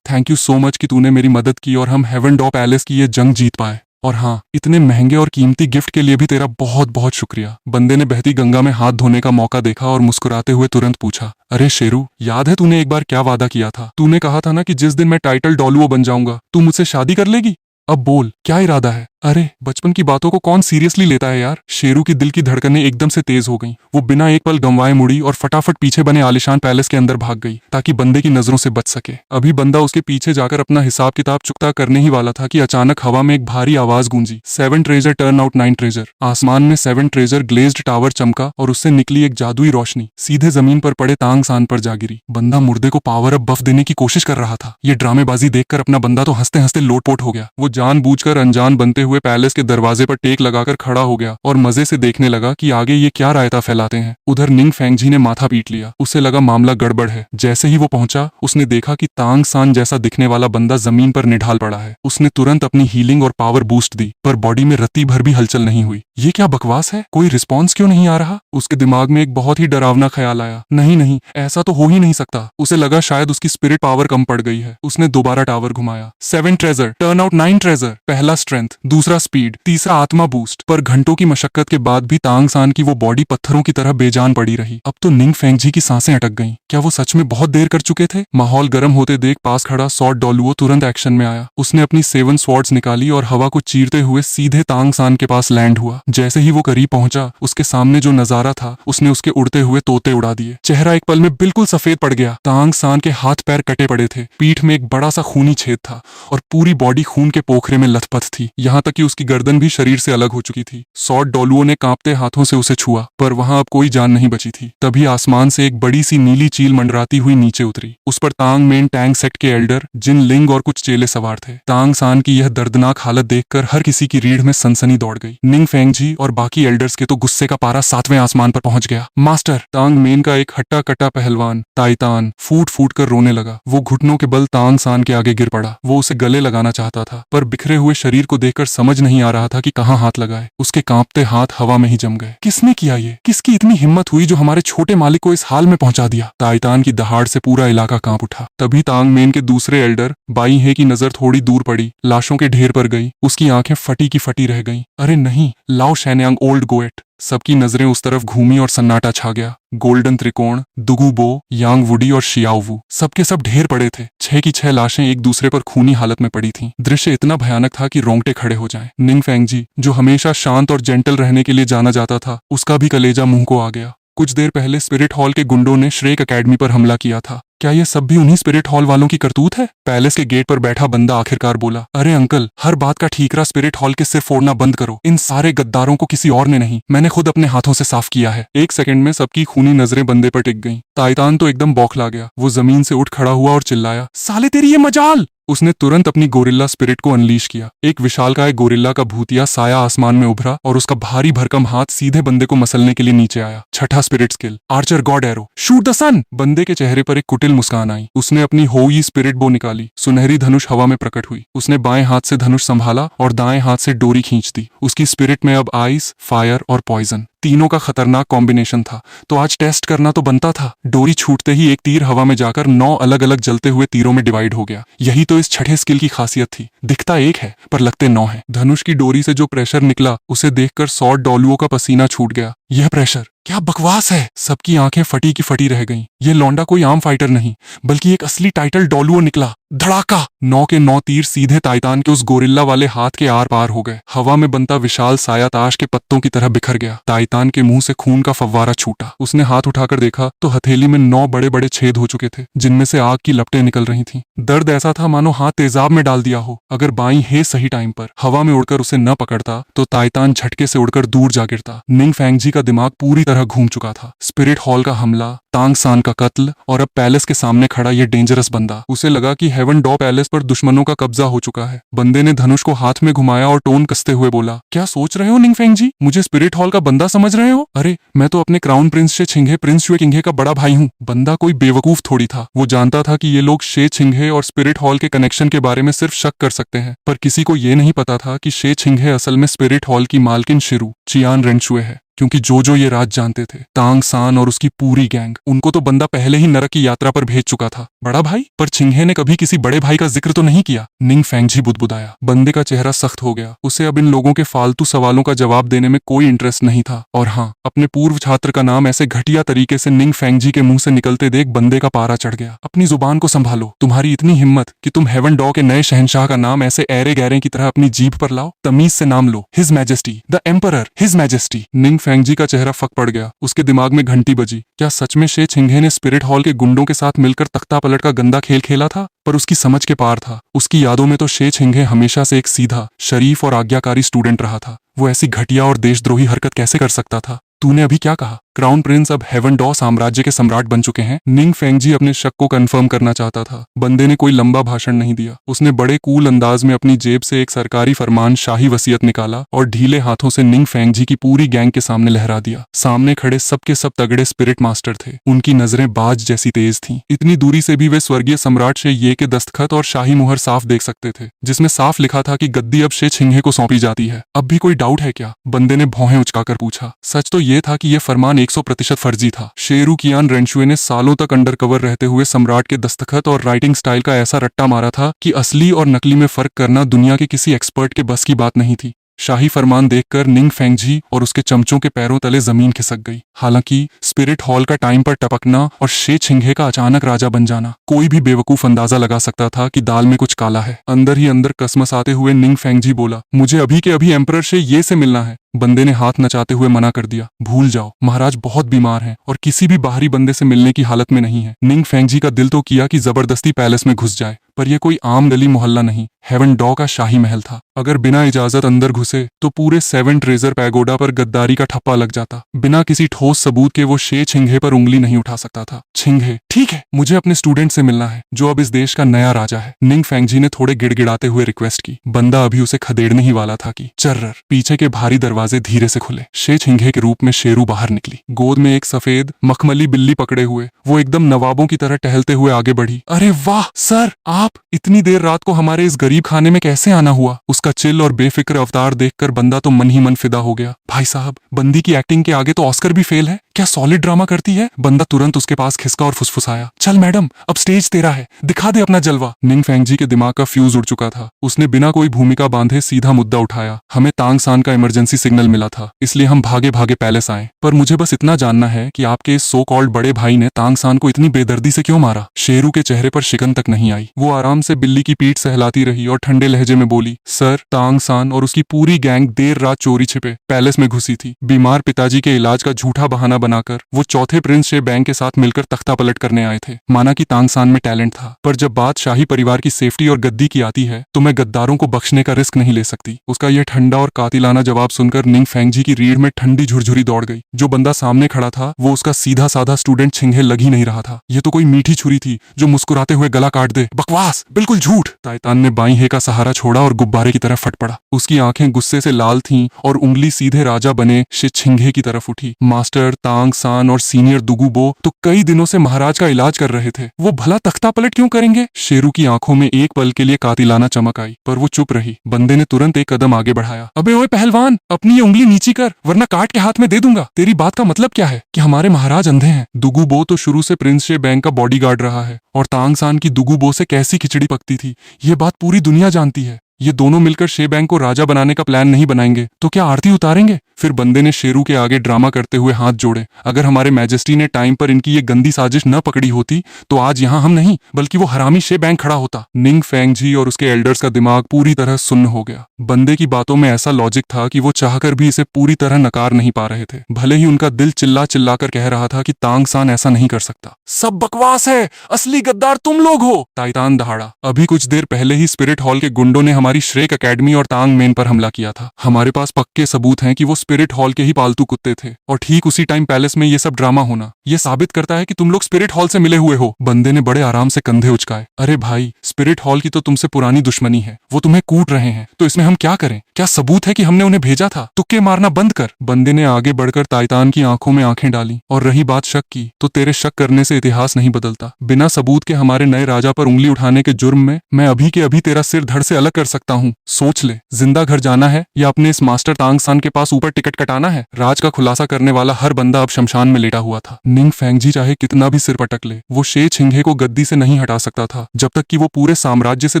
यू सो मच कि तूने मेरी मदद की और हम हेवन डॉ पैलेस की ये जंग जीत पाए। और हाँ, इतने महंगे और कीमती गिफ्ट के लिए भी तेरा बहुत बहुत शुक्रिया। बंदे ने बहती गंगा में हाथ धोने का मौका देखा और मुस्कुराते हुए तुरंत पूछा, अरे शेरू, याद है तूने एक बार क्या वादा किया था? तूने कहा था ना कि जिस दिन मैं टाइटल डॉलुओ बन जाऊंगा तू मुझसे शादी कर लेगी। अब बोल, क्या इरादा है? अरे, बचपन की बातों को कौन सीरियसली लेता है यार। शेरू की दिल की धड़कनें एकदम से तेज हो गईं। वो बिना एक पल गंवाए मुड़ी और फटाफट पीछे बने आलिशान पैलेस के अंदर भाग गई ताकि बंदे की नजरों से बच सके। अभी बंदा उसके पीछे जाकर अपना हिसाब किताब चुकता करने ही वाला था कि अचानक हवा में एक भारी आवाज गूंजी, 7 ट्रेजर टर्न आउट 9 ट्रेजर। आसमान में 7 ट्रेजर ग्लेज्ड टावर चमका और उससे निकली एक जादुई रोशनी सीधे जमीन पर पड़े तांग सान पर जा गिरी। बंदा मुर्दे को पावर अप बफ देने की कोशिश कर रहा था। ये ड्रामेबाजी देखकर अपना बंदा तो हंसते हंसते लोटपोट हो गया। वो जानबूझकर अनजान बनते हुए पैलेस के दरवाजे पर टेक लगाकर खड़ा हो गया और मजे से देखने लगा कि आगे ये क्या रायता फैलाते हैं। उधर निंग फेंगजी ने माथा पीट लिया। उसे लगा मामला गड़बड़ है। जैसे ही वो पहुंचा, उसने देखा कि तांग सान जैसा दिखने वाला बंदा जमीन पर निढाल पड़ा है। उसने तुरंत अपनी हीलिंग और पावर बूस्ट दी, पर बॉडी में रत्ती भर भी हलचल नहीं हुई। ये क्या बकवास है? कोई रिस्पॉन्स क्यों नहीं आ रहा? उसके दिमाग में एक बहुत ही डरावना ख्याल आया। नहीं, ऐसा तो हो ही नहीं सकता। उसे लगा शायद उसकी स्पिरिट पावर कम पड़ गई है। उसने दोबारा टावर घुमाया। 7 ट्रेजर टर्न आउट 9 ट्रेजर। पहला स्ट्रेंथ, दूसरा स्पीड, तीसरा आत्मा बूस्ट। पर घंटों की मशक्कत के बाद भी तांग सान की वो बॉडी पत्थरों की तरह बेजान पड़ी रही। अब तो निंग फेंगजी की सांसें अटक गईं। क्या वो सच में बहुत देर कर चुके थे? माहौल गर्म होते देख पास खड़ा सॉर्ड डॉलुओ तुरंत एक्शन में आया। उसने अपनी 7 स्वॉर्ड्स निकाली और हवा को चीरते हुए सीधे तांग सान के पास लैंड हुआ। जैसे ही वो करीब पहुंचा, उसके सामने जो नजारा था उसने उसके उड़ते हुए तोते उड़ा दिए। चेहरा एक पल में बिल्कुल सफेद पड़ गया। तांग सान के हाथ पैर कटे पड़े थे, पीठ में एक बड़ा सा खूनी छेद था और पूरी बॉडी खून के पोखरे में लथपथ थी। यहाँ तक कि उसकी गर्दन भी शरीर से अलग हो चुकी थी। सॉर्ड डॉलुओ ने कांपते हाथों से उसे छुआ, पर वहां अब कोई जान नहीं बची थी। तभी आसमान से एक बड़ी सी नीली चील मंडराती हुई नीचे उतरी। उस पर तांग मेन टैंग सेट के एल्डर, जिन लिंग और कुछ चेले सवार थे। तांग सान की यह दर्दनाक हालत देखकर हर किसी की रीढ़ में सनसनी दौड़ गई। निंग फेंगजी और बाकी एल्डर्स के तो गुस्से का पारा 7वें आसमान पर पहुंच गया। मास्टर, तांग मेन का एक हट्टा कट्टा पहलवान ताइतान फूट फूट कर रोने लगा। वो घुटनों के बल तांग सान के आगे गिर पड़ा। वो उसे गले लगाना चाहता था, पर बिखरे हुए शरीर को देखकर समझ नहीं आ रहा था कि कहाँ हाथ लगाए। उसके कांपते हाथ हवा में ही जम गए। किसने किया ये? किसकी इतनी हिम्मत हुई जो हमारे छोटे मालिक को इस हाल में पहुंचा दिया? ताइतान की दहाड़ से पूरा इलाका कांप उठा। तभी तांग मेन के दूसरे एल्डर बाई हे की नजर थोड़ी दूर पड़ी, लाशों के ढेर पर गई। उसकी आंखें फटी की फटी रह गईं। अरे नहीं, लाओ शैन्यांग ओल्ड गोएट। सबकी नजरें उस तरफ घूमी और सन्नाटा छा गया। गोल्डन त्रिकोण, दुगुबो, यांग वुडी और शियाओवू सबके सब ढेर पड़े थे। 6 की 6 लाशें एक दूसरे पर खूनी हालत में पड़ी थीं। दृश्य इतना भयानक था कि रोंगटे खड़े हो जाएं। निंग फेंगजी, जो हमेशा शांत और जेंटल रहने के लिए जाना जाता था, उसका भी कलेजा मुंह को आ गया। कुछ देर पहले स्पिरिट हॉल के गुंडों ने श्रेक एकेडमी पर हमला किया था। क्या ये सब भी उन्हीं स्पिरिट हॉल वालों की करतूत है? पैलेस के गेट पर बैठा बंदा आखिरकार बोला, अरे अंकल, हर बात का ठीकरा स्पिरिट हॉल के सिर फोड़ना बंद करो। इन सारे गद्दारों को किसी और ने नहीं, मैंने खुद अपने हाथों से साफ किया है। एक सेकंड में सबकी खूनी नजरें बंदे पर टिक गईं। ताइतान तो एकदम बौखला गया। वो जमीन से उठ खड़ा हुआ और चिल्लाया, साले तेरी ये मजाल! उसने तुरंत अपनी गोरिल्ला स्पिरिट को अनलीश किया। एक विशालकाय गोरिल्ला का भूतिया साया आसमान में उभरा और उसका भारी भरकम हाथ सीधे बंदे को मसलने के लिए नीचे आया। छठा spirit skill, archer god arrow, shoot the sun. बंदे के चेहरे पर एक कुटिल मुस्कान आई। उसने अपनी होई स्पिरिट बो निकाली। सुनहरी धनुष हवा में प्रकट हुई। उसने बाएं हाथ से धनुष संभाला और दाएं हाथ से डोरी खींच दी। उसकी स्पिरिट में अब आइस, फायर और पॉइजन तीनों का खतरनाक कॉम्बिनेशन था। तो आज टेस्ट करना तो बनता था। डोरी छूटते ही एक तीर हवा में जाकर 9 अलग अलग जलते हुए तीरों में डिवाइड हो गया। यही तो इस छठे स्किल की खासियत थी। दिखता एक है पर लगते 9 है। धनुष की डोरी से जो प्रेशर निकला, उसे देखकर सॉर्ड डॉलुओ का पसीना छूट गया। यह प्रेशर क्या बकवास है? सबकी आंखें फटी की फटी रह गईं। ये लौंडा कोई आम फाइटर नहीं, बल्कि एक असली टाइटल डॉलुओ निकला। धड़ाका! 9 के 9 तीर सीधे ताइतान के उस गोरिल्ला वाले हाथ के आर पार हो गए। हवा में बनता विशाल साया ताश के पत्तों की तरह बिखर गया। ताइतान के मुंह से खून का फव्वारा छूटा। उसने हाथ उठाकर देखा तो हथेली में 9 बड़े बड़े छेद हो चुके थे, जिनमें से आग की लपटें निकल रही थीं। दर्द ऐसा था मानो हाथ तेजाब में डाल दिया हो। अगर बाई हे सही टाइम पर हवा में उड़कर उसे न पकड़ता तो ताइतान झटके से उड़कर दूर जा गिरता। निंग फेंगजी का दिमाग पूरी तरह घूम चुका था। स्पिरिट हॉल का हमला, तांग सान का कत्ल और अब पैलेस के सामने खड़ा ये डेंजरस बंदा। उसे लगा कि हेवन डॉ पैलेस पर दुश्मनों का कब्जा हो चुका है। बंदे ने धनुष को हाथ में घुमाया और टोन कसते हुए बोला, क्या सोच रहे हो निंगफेंग जी? मुझे स्पिरिट हॉल का बंदा समझ रहे हो? अरे मैं तो अपने क्राउन प्रिंस शे छिंगे प्रिंस शुए किंगे का बड़ा भाई हूँ। बंदा कोई बेवकूफ थोड़ी था। वो जानता था कि ये लोग शे छिंगे और स्पिरिट हॉल के कनेक्शन के बारे में सिर्फ शक कर सकते हैं, पर किसी को ये नहीं पता था कि शे छिंगे असल में स्पिरिट हॉल की मालकिन शिरू चियान रेंचुए है। क्योंकि जो ये राज जानते थे, तांग सान और उसकी पूरी गैंग, उनको तो बंदा पहले ही नरक की यात्रा पर भेज चुका था। बड़ा भाई? पर छिंगे ने कभी किसी बड़े भाई का जिक्र तो नहीं किया। निंगफेंग बुदबुदाया। बंदे का चेहरा सख्त हो गया। उसे अब इन लोगों के फालतू सवालों का जवाब देने में कोई इंटरेस्ट नहीं था। और हाँ, अपने पूर्व छात्र का नाम ऐसे घटिया तरीके से निंगफेंग के मुंह से निकलते देख बंदे का पारा चढ़ गया। अपनी जुबान को संभालो। तुम्हारी इतनी हिम्मत कि तुम हेवन डॉ के नए शहंशाह का नाम ऐसे ऐरे गैरे की तरह अपनी जीभ पर लाओ। तमीज से नाम लो। His majesty the emperor, his majesty. Ningfeng का चेहरा फक पड़ गया। उसके दिमाग में घंटी बजी। क्या सच में शे छिंगे ने स्पिरिट हॉल के गुंडों के साथ मिलकर तख्ता पलट का गंदा खेल खेला था? पर उसकी समझ के पार था। उसकी यादों में तो शे छिंगे हमेशा से एक सीधा, शरीफ और आज्ञाकारी स्टूडेंट रहा था। वो ऐसी घटिया और देशद्रोही हरकत कैसे कर सकता था? तूने अभी क्या कहा? क्राउन प्रिंस अब हेवन डॉ साम्राज्य के सम्राट बन चुके हैं। निंगफेंग अपने शक को कंफर्म करना चाहता था। बंदे ने कोई लंबा भाषण नहीं दिया। उसने बड़े कूल अंदाज में अपनी जेब से एक सरकारी फरमान शाही वसीयत निकाला और ढीले हाथों से निंगफेंग की पूरी गैंग के सामने लहरा दिया। सामने खड़े सबके सब तगड़े स्पिरिट मास्टर थे। उनकी नजरें बाज जैसी तेज थीं। इतनी दूरी से भी वे स्वर्गीय सम्राट शे ये के दस्तखत और शाही मुहर साफ देख सकते थे, जिसमें साफ लिखा था कि गद्दी अब शे छिंगे को सौंपी जाती है। अब भी कोई डाउट है क्या? बंदे ने भौहें उचकाकर पूछा। सच तो ये था कि यह फरमान 100% फर्जी था। शेरू कियान रेंचुए ने सालों तक अंडरकवर रहते हुए सम्राट के दस्तखत और राइटिंग स्टाइल का ऐसा रट्टा मारा था कि असली और नकली में फर्क करना दुनिया के किसी एक्सपर्ट के बस की बात नहीं थी। शाही फरमान देखकर निंगफेंग और उसके चमचों के पैरों तले जमीन खिसक गई। हालांकि स्पिरिट हॉल का टाइम पर टपकना और शे छिंगे का अचानक राजा बन जाना, कोई भी बेवकूफ अंदाजा लगा सकता था कि दाल में कुछ काला है। अंदर ही अंदर कसमसाते हुए निंगफेंग बोला, मुझे अभी के अभी एम्परर शे ये से मिलना है। बंदे ने हाथ नचाते हुए मना कर दिया। भूल जाओ, महाराज बहुत बीमार हैं और किसी भी बाहरी बंदे से मिलने की हालत में नहीं है। निंगफेंग का दिल तो किया कि जबरदस्ती पैलेस में घुस जाए, पर यह कोई आम गली मोहल्ला नहीं, हेवन डॉ का शाही महल था। अगर बिना इजाजत अंदर घुसे तो पूरे 7 ट्रेजर पैगोडा पर गद्दारी का ठप्पा लग जाता। बिना किसी ठोस सबूत के वो शे छिंगे पर उंगली नहीं उठा सकता था। छिंगे, ठीक है, मुझे अपने स्टूडेंट से मिलना है, जो अब इस देश का नया राजा है। निंगफेंग ने थोड़े गिड़गिड़ाते हुए रिक्वेस्ट की। बंदा अभी उसे खदेड़ने ही वाला था कि चर्रर, पीछे के भारी दरवाजे धीरे से खुले। शे छिंगे के रूप में शेरू बाहर निकली। गोद में एक सफेद मखमली बिल्ली पकड़े हुए वो एकदम नवाबों की तरह टहलते हुए आगे बढ़ी। अरे वाह सर, आप इतनी देर रात को हमारे इस गरीब खाने में कैसे आना हुआ? उसका चिल और बेफिक्र अवतार देखकर बंदा तो मन ही मन फिदा हो गया। भाई साहब, बंदी की एक्टिंग के आगे तो ऑस्कर भी फेल है। क्या सॉलिड ड्रामा करती है? बंदा तुरंत उसके पास खिसका और फुसफुसाया, चल मैडम, अब स्टेज तेरा है, दिखा दे अपना जलवा। निंगफेंग के दिमाग का फ्यूज उड़ चुका था। उसने बिना कोई भूमिका बांधे सीधा मुद्दा उठाया। हमें तांग सान का इमरजेंसी सिग्नल मिला था, इसलिए हम भागे भागे पैलेस आए। पर मुझे बस इतना जानना है कि आपके इस सो कॉल्ड बड़े भाई ने तांग सान को इतनी बेदर्दी से क्यों मारा? शेरू के चेहरे पर शिकन तक नहीं आई। वो आराम से बिल्ली की पीठ सहलाती रही और ठंडे लहजे में बोली, सर, तांग सान और उसकी पूरी गैंग देर रात चोरी छिपे पैलेस में घुसी थी। बीमार पिताजी के इलाज का झूठा बहाना बनाकर वो चौथे प्रिंस शे बैंक के साथ मिलकर तख्ता पलट करने आए थे। माना कि तांग सान में टैलेंट था, पर जब बात शाही परिवार की सेफ्टी और गद्दी की आती है तो मैं गद्दारों को बख्शने का रिस्क नहीं ले सकती। उसका यह ठंडा और कातिलाना जवाब सुनकर निंगफेंग की रीढ़ में ठंडी झुरझुरी दौड़ गई। जो बंदा सामने खड़ा था वो उसका सीधा साधा स्टूडेंट छिंगे लग ही नहीं रहा था। ये तो कोई मीठी छुरी थी जो मुस्कुराते हुए गला काट दे। बकवास, बिल्कुल झूठ। ताइतान ने बाई हे का सहारा छोड़ा और गुब्बारे की तरफ फट पड़ा। उसकी आंखें गुस्से से लाल थीं और उंगली सीधे राजा बने शे छिंगे की तरफ उठी। मास्टर तांग सान और सीनियर दुगुबो तो कई दिनों से महाराज का इलाज कर रहे थे, वो भला तख्ता पलट क्यों करेंगे? शेरू की आंखों में एक पल के लिए कातिलाना चमक आई, पर वो चुप रही। बंदे ने तुरंत एक कदम आगे बढ़ाया। अबे ओए पहलवान, अपनी ये उंगली नीची कर, वरना काट के हाथ में दे दूंगा। तेरी बात का मतलब क्या है? कि हमारे महाराज अंधे हैं? दुगुबो तो शुरू से प्रिंस शे बैंक का बॉडीगार्ड रहा है, और तांग सान की दुगुबो से कैसी खिचड़ी पकती थी ये बात पूरी दुनिया जानती है। ये दोनों मिलकर शे बैंक को राजा बनाने का प्लान नहीं बनाएंगे तो क्या आरती उतारेंगे? फिर बंदे ने शेरू के आगे ड्रामा करते हुए हाथ जोड़े। अगर हमारे मैजेस्टी ने टाइम पर इनकी ये गंदी साजिश न पकड़ी होती तो आज यहाँ हम नहीं बल्कि वो हरामी शे बैंक खड़ा होता। निंगफेंग और उसके एल्डर्स का दिमाग पूरी तरह सुन्न हो गया। बंदे की बातों में ऐसा लॉजिक था कि वो चाहकर भी इसे पूरी तरह नकार नहीं पा रहे थे, भले ही उनका दिल चिल्ला चिल्ला कर कह रहा था कि तांग सान ऐसा नहीं कर सकता। सब बकवास है, असली गद्दार तुम लोग हो। ताइतान दहाड़ा। अभी कुछ देर पहले ही स्पिरिट हॉल के गुंडों ने हमारी श्रेक एकेडमी और तांग मेन पर हमला किया था। हमारे पास पक्के सबूत हैं कि वो स्पिरिट हॉल के ही पालतू कुत्ते थे और ठीक उसी टाइम पैलेस में ये सब ड्रामा होना ये साबित करता है कि तुम लोग स्पिरिट हॉल से मिले हुए हो। बंदे ने बड़े आराम से कंधे उचकाए। अरे भाई, स्पिरिट हॉल की तो तुमसे पुरानी दुश्मनी है, वो तुम्हें कूट रहे हैं, तो इसमें हम क्या करें? क्या सबूत है कि हमने उन्हें भेजा था? तुक्के मारना बंद कर। बंदे ने आगे बढ़कर ताइतान की आंखों में आंखें डाली। और रही बात शक की, तो तेरे शक करने से इतिहास नहीं बदलता। बिना सबूत के हमारे नए राजा पर उंगली उठाने के जुर्म में मैं अभी के अभी तेरा सिर धड़ से अलग कर सकता हूँ। सोच ले, जिंदा घर जाना है या अपने इस मास्टर तांग सान के पास ऊपर टिकट कटाना है? राज का खुलासा करने वाला हर बंदा अब शमशान में लेटा हुआ था। निंग फेंगजी चाहे कितना भी सिर पटक ले, वो शे छिंगे को गद्दी से नहीं हटा सकता था जब तक कि वो पूरे साम्राज्य से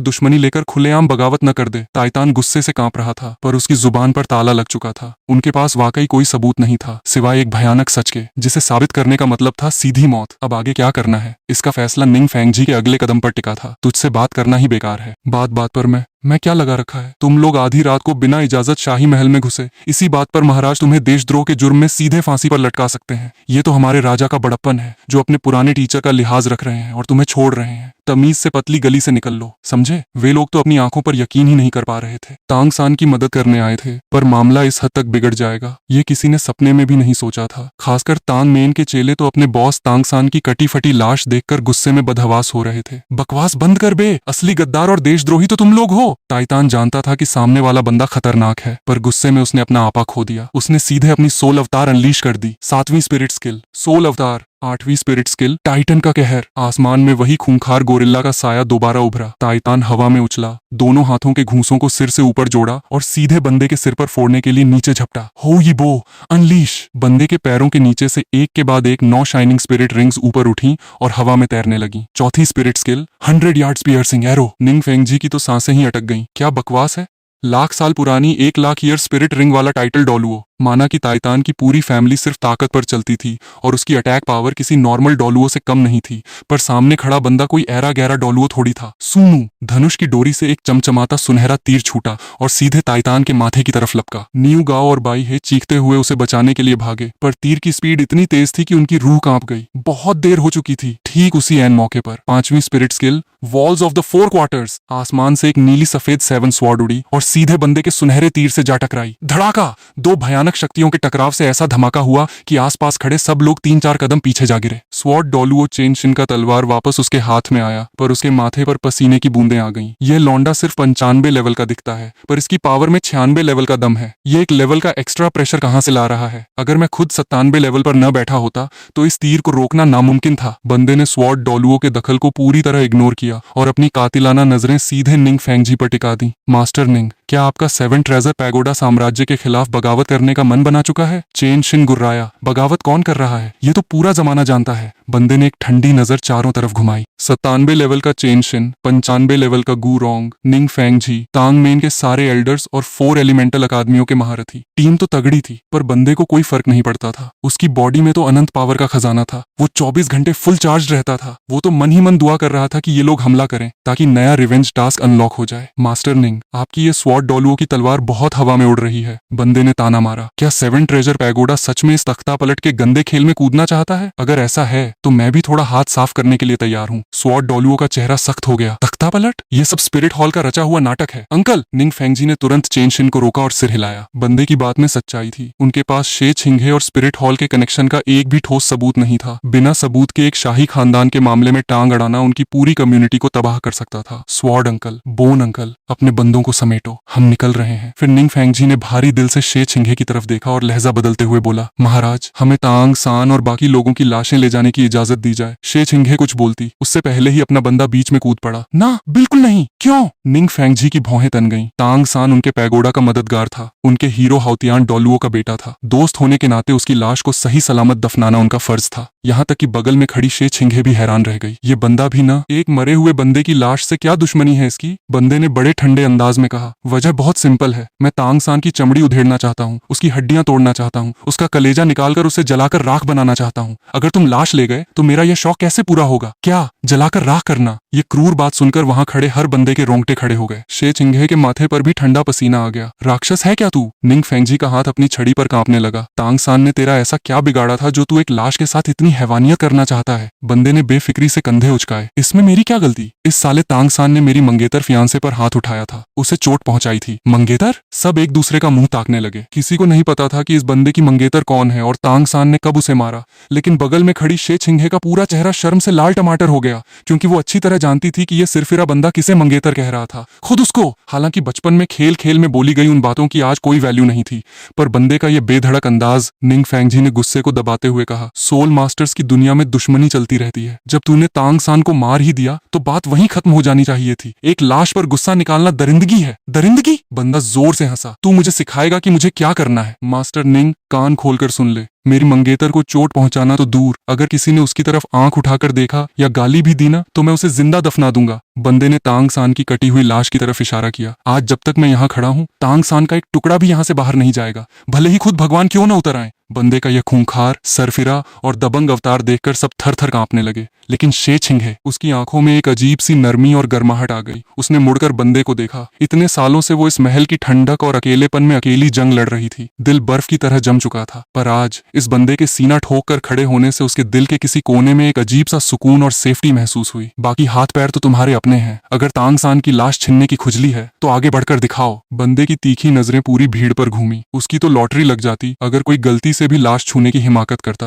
दुश्मनी लेकर खुलेआम बगावत न कर दे। ताइतान गुस्से से कांप रहा था, पर उसकी जुबान पर ताला लग चुका था। उनके पास वाकई कोई सबूत नहीं था सिवाय एक भयानक सच के, जिसे साबित करने का मतलब था सीधी मौत। अब आगे क्या करना है, इसका फैसला निंग फेंगजी के अगले कदम पर टिका था। तुझसे बात करना ही बेकार है। बात बात पर मैं क्या लगा रखा है? तुम लोग आधी रात को बिना इजाजत शाही महल में घुसे, इसी बात पर महाराज तुम्हें देशद्रोह के जुर्म में सीधे फांसी पर लटका सकते हैं। ये तो हमारे राजा का बड़प्पन है जो अपने पुराने टीचर का लिहाज रख रहे हैं और तुम्हें छोड़ रहे हैं। तमीज से पतली गली से निकल लो, समझे? वे लोग तो अपनी आंखों पर यकीन ही नहीं कर पा रहे थे। तांग सान की मदद करने आए थे, पर मामला इस हद तक बिगड़ जाएगा ये किसी ने सपने में भी नहीं सोचा था। खासकर तांग मेन के चेले तो अपने बॉस तांग सान की कटी फटी लाश देखकर गुस्से में बदहवास हो रहे थे। बकवास बंद कर बे, असली गद्दार और देशद्रोही तो तुम लोग हो। ताइतान जानता था कि सामने वाला बंदा खतरनाक है, पर गुस्से में उसने अपना आपा खो दिया। उसने सीधे अपनी सोल अवतार अनलीश कर दी। 7वीं स्पिरिट स्किल सोल अवतार, 8वीं स्पिरिट स्किल टाइटन का कहर। आसमान में वही खूंखार गोरिल्ला का साया दोबारा उभरा। ताइतान हवा में उछला, दोनों हाथों के घूंसों को सिर से ऊपर जोड़ा और सीधे बंदे के सिर पर फोड़ने के लिए नीचे झपटा। हो ये बो अनलीश। बंदे के पैरों के नीचे से एक के बाद एक 9 शाइनिंग स्पिरिट रिंग्स ऊपर उठी और हवा में तैरने लगी। चौथी spirit skill 100 yards piercing arrow. Ning Fengzhi की तो सांसें ही अटक गईं। क्या बकवास है? लाख साल पुरानी 1 लाख ईयर स्पिरिट रिंग वाला टाइटल डोलुओ। माना कि ताइतान की पूरी फैमिली सिर्फ ताकत पर चलती थी और उसकी अटैक पावर किसी नॉर्मल डोलुओ से कम नहीं थी, पर सामने खड़ा बंदा कोई ऐरा गहरा डोलुओ थोड़ी था। सूनू। धनुष की डोरी से एक चमचमाता सुनहरा तीर छूटा और सीधे ताइतान के माथे की तरफ लपका। न्यू गाओ और बाई हे चीखते हुए उसे बचाने के लिए भागे, पर तीर की स्पीड इतनी तेज थी कि उनकी रूह कांप गई। बहुत देर हो चुकी थी। ठीक उसी एन मौके पर 5वीं spirit skill walls of the 4 quarters. आसमान से एक नीली सफेद 7 स्वॉर्ड उड़ी और सीधे बंदे के सुनहरे तीर से जा टकराई। धड़ाका। 2 भयानक शक्तियों के टकराव से ऐसा धमाका हुआ कि आसपास खड़े सब लोग 3-4 कदम पीछे जा गिरे। स्वॉर्ड डोलुओ चेन शिन का तलवार वापस उसके हाथ में आया, पर उसके माथे पर पसीने की बूंदें आ गईं। यह लौंडा सिर्फ 95 लेवल का दिखता है, पर इसकी पावर में 96 लेवल का दम है। ये एक लेवल का एक्स्ट्रा प्रेशर कहां से ला रहा है? अगर मैं खुद 97 लेवल पर न बैठा होता तो इस तीर को रोकना नामुमकिन था। बंदे ने स्वॉर्ड डोलुओ के दखल को पूरी तरह इग्नोर किया और अपनी कातिलाना नजरें सीधे निंग फेंगजी पर टिका दी। मास्टर निंग, क्या आपका 7 ट्रेजर पैगोडा साम्राज्य के खिलाफ बगावत करने का मन बना चुका है? चेन शिन गुर्राया। बगावत कौन कर रहा है? ये तो पूरा जमाना जानता है। बंदे ने एक ठंडी नजर चारों तरफ घुमाई। 97 लेवल का चेन शिन, 95 लेवल का गू रोंग, निंग फेंगजी, तांग मेन के सारे एल्डर्स और 4 एलिमेंटल अकादमियों के महारथी। टीम तो तगड़ी थी, पर बंदे को कोई फर्क नहीं पड़ता था। उसकी बॉडी में तो अनंत पावर का खजाना था। वो 24 घंटे फुल चार्ज रहता था। वो तो मन ही मन दुआ कर रहा था कि ये लोग हमला करें ताकि नया रिवेंज टास्क अनलॉक हो जाए। मास्टर निंग, आपकी ये स्वॉर्ड डोलुओ की तलवार बहुत हवा में उड़ रही है। बंदे ने ताना मारा। क्या 7 ट्रेजर पैगोडा सच में इस तख्ता पलट के गंदे खेल में कूदना चाहता है? अगर ऐसा है तो मैं भी थोड़ा हाथ साफ करने के लिए तैयार हूँ। स्वॉर्ड डोलुओ का चेहरा सख्त हो गया। तख्ता पलट? ये सब स्पिरिट हॉल का रचा हुआ नाटक है। अंकल। निंग फेंगजी ने तुरंत चेन शिन को रोका और सिर हिलाया। बंदे की बात में सच्चाई थी। उनके पास शे छिंगे और स्पिरिट हॉल के कनेक्शन का एक भी ठोस सबूत नहीं था। बिना सबूत के एक शाही खानदान के मामले में टांग अड़ाना उनकी पूरी कम्युनिटी को तबाह कर सकता था। स्वॉर्ड अंकल, बोन अंकल, अपने बंदों को समेटो, हम निकल रहे हैं। फिर निंग फेंगजी ने भारी दिल से शे छिंगे की तरफ देखा और लहजा बदलते हुए बोला, महाराज, हमें तांग सान और बाकी लोगों की लाशें ले जाने की इजाजत दी जाए। शे छिंगे कुछ बोलती, उससे पहले ही अपना बंदा बीच में कूद पड़ा। ना, बिल्कुल नहीं। क्यों? निंग फेंगजी की भौहें तन गईं। तांग सान उनके पैगोडा का मददगार था, उनके हीरो हाउतियान डोलुओ का बेटा था। दोस्त होने के नाते उसकी लाश को सही सलामत दफनाना उनका फर्ज था। यहाँ तक कि बगल में खड़ी शे छिंगे भी हैरान रह गई। ये बंदा भी ना, एक मरे हुए बंदे की लाश से क्या दुश्मनी है इसकी? बंदे ने बड़े ठंडे अंदाज में कहा, वजह बहुत सिंपल है। मैं तांग सान की चमड़ी उधेड़ना चाहता हूँ, उसकी हड्डियां तोड़ना चाहता हूँ, उसका कलेजा निकालकर उसे जलाकर राख बनाना चाहता हूँ। अगर तुम लाश ले गए तो मेरा यह शौक कैसे पूरा होगा? क्या जलाकर राख करना? ये क्रूर बात सुनकर वहां खड़े हर बंदे के रोंगटे खड़े हो गए। शे छिंगे के माथे पर भी ठंडा पसीना आ गया। राक्षस है क्या तू? निंग फेंगजी का हाथ अपनी छड़ी पर कांपने लगा। तांग सान ने तेरा ऐसा क्या बिगाड़ा था जो तू एक लाश के साथ इतनी हैवानियत करना चाहता है। बंदे ने बेफिक्री से कंधे उचकाए। इसमें मेरी क्या गलती? इस साले तांग सान ने मेरी मंगेतर फियांसे पर हाथ उठाया था, उसे चोट पहुंचाई थी। मंगेतर? सब एक दूसरे का मुंह ताकने लगे। किसी को नहीं पता था कि इस बंदे की मंगेतर कौन है और तांग सान ने कब उसे मारा, लेकिन बगल में खड़ी शे छिंगे का पूरा चेहरा शर्म से लाल टमाटर हो गया, क्योंकि वो अच्छी तरह जानती थी कि ये सिरफिरा बंदा किसे मंगेतर कह रहा था, खुद उसको। हालांकि बचपन में खेल खेल में बोली गई उन बातों की आज कोई वैल्यू नहीं थी, पर बंदे का ये बेधड़क अंदाज। निंग फेंगजी ने गुस्से को दबाते हुए कहा, सोल मास्टर्स की दुनिया में दुश्मनी चलती रहती है। जब तूने तांग सान को मार ही दिया तो बात वहीं खत्म हो जानी चाहिए थी। एक लाश पर गुस्सा निकालना दरिंदगी है। दरिंदगी? बंदा जोर से हंसा। तू मुझे सिखाएगा कि मुझे क्या करना है? मास्टर निंग, कान खोलकर सुन ले। मेरी मंगेतर को चोट पहुंचाना तो दूर, अगर किसी ने उसकी तरफ आंख उठाकर देखा या गाली भी दी ना तो मैं उसे जिंदा दफना दूंगा। बंदे ने तांग सान की कटी हुई लाश की तरफ इशारा किया। आज जब तक मैं यहाँ खड़ा हूँ, तांग सान का एक टुकड़ा भी यहाँ से बाहर नहीं जाएगा, भले ही खुद भगवान क्यों ना उतर आए। बंदे का यह खूंखार, सरफिरा और दबंग अवतार देखकर सब थर थर कांपने लगे, लेकिन शे छिंगे, उसकी आंखों में एक अजीब सी नरमी और गर्माहट आ गई। उसने मुड़कर बंदे को देखा। इतने सालों से वो इस महल की ठंडक और अकेलेपन में अकेली जंग लड़ रही थी। दिल बर्फ की तरह जम चुका था, पर आज इस बंदे के सीना ठोक कर खड़े होने से उसके दिल के किसी कोने में एक अजीब सा सुकून और सेफ्टी महसूस हुई। बाकी हाथ पैर तो तुम्हारे अपने हैं, अगर तांग सान की लाश छीनने की खुजली है तो आगे बढ़कर दिखाओ। बंदे की तीखी नजरें पूरी भीड़ पर घूमी। उसकी तो लॉटरी लग जाती अगर कोई गलती से भी लाश छूने की हिमाकत करता।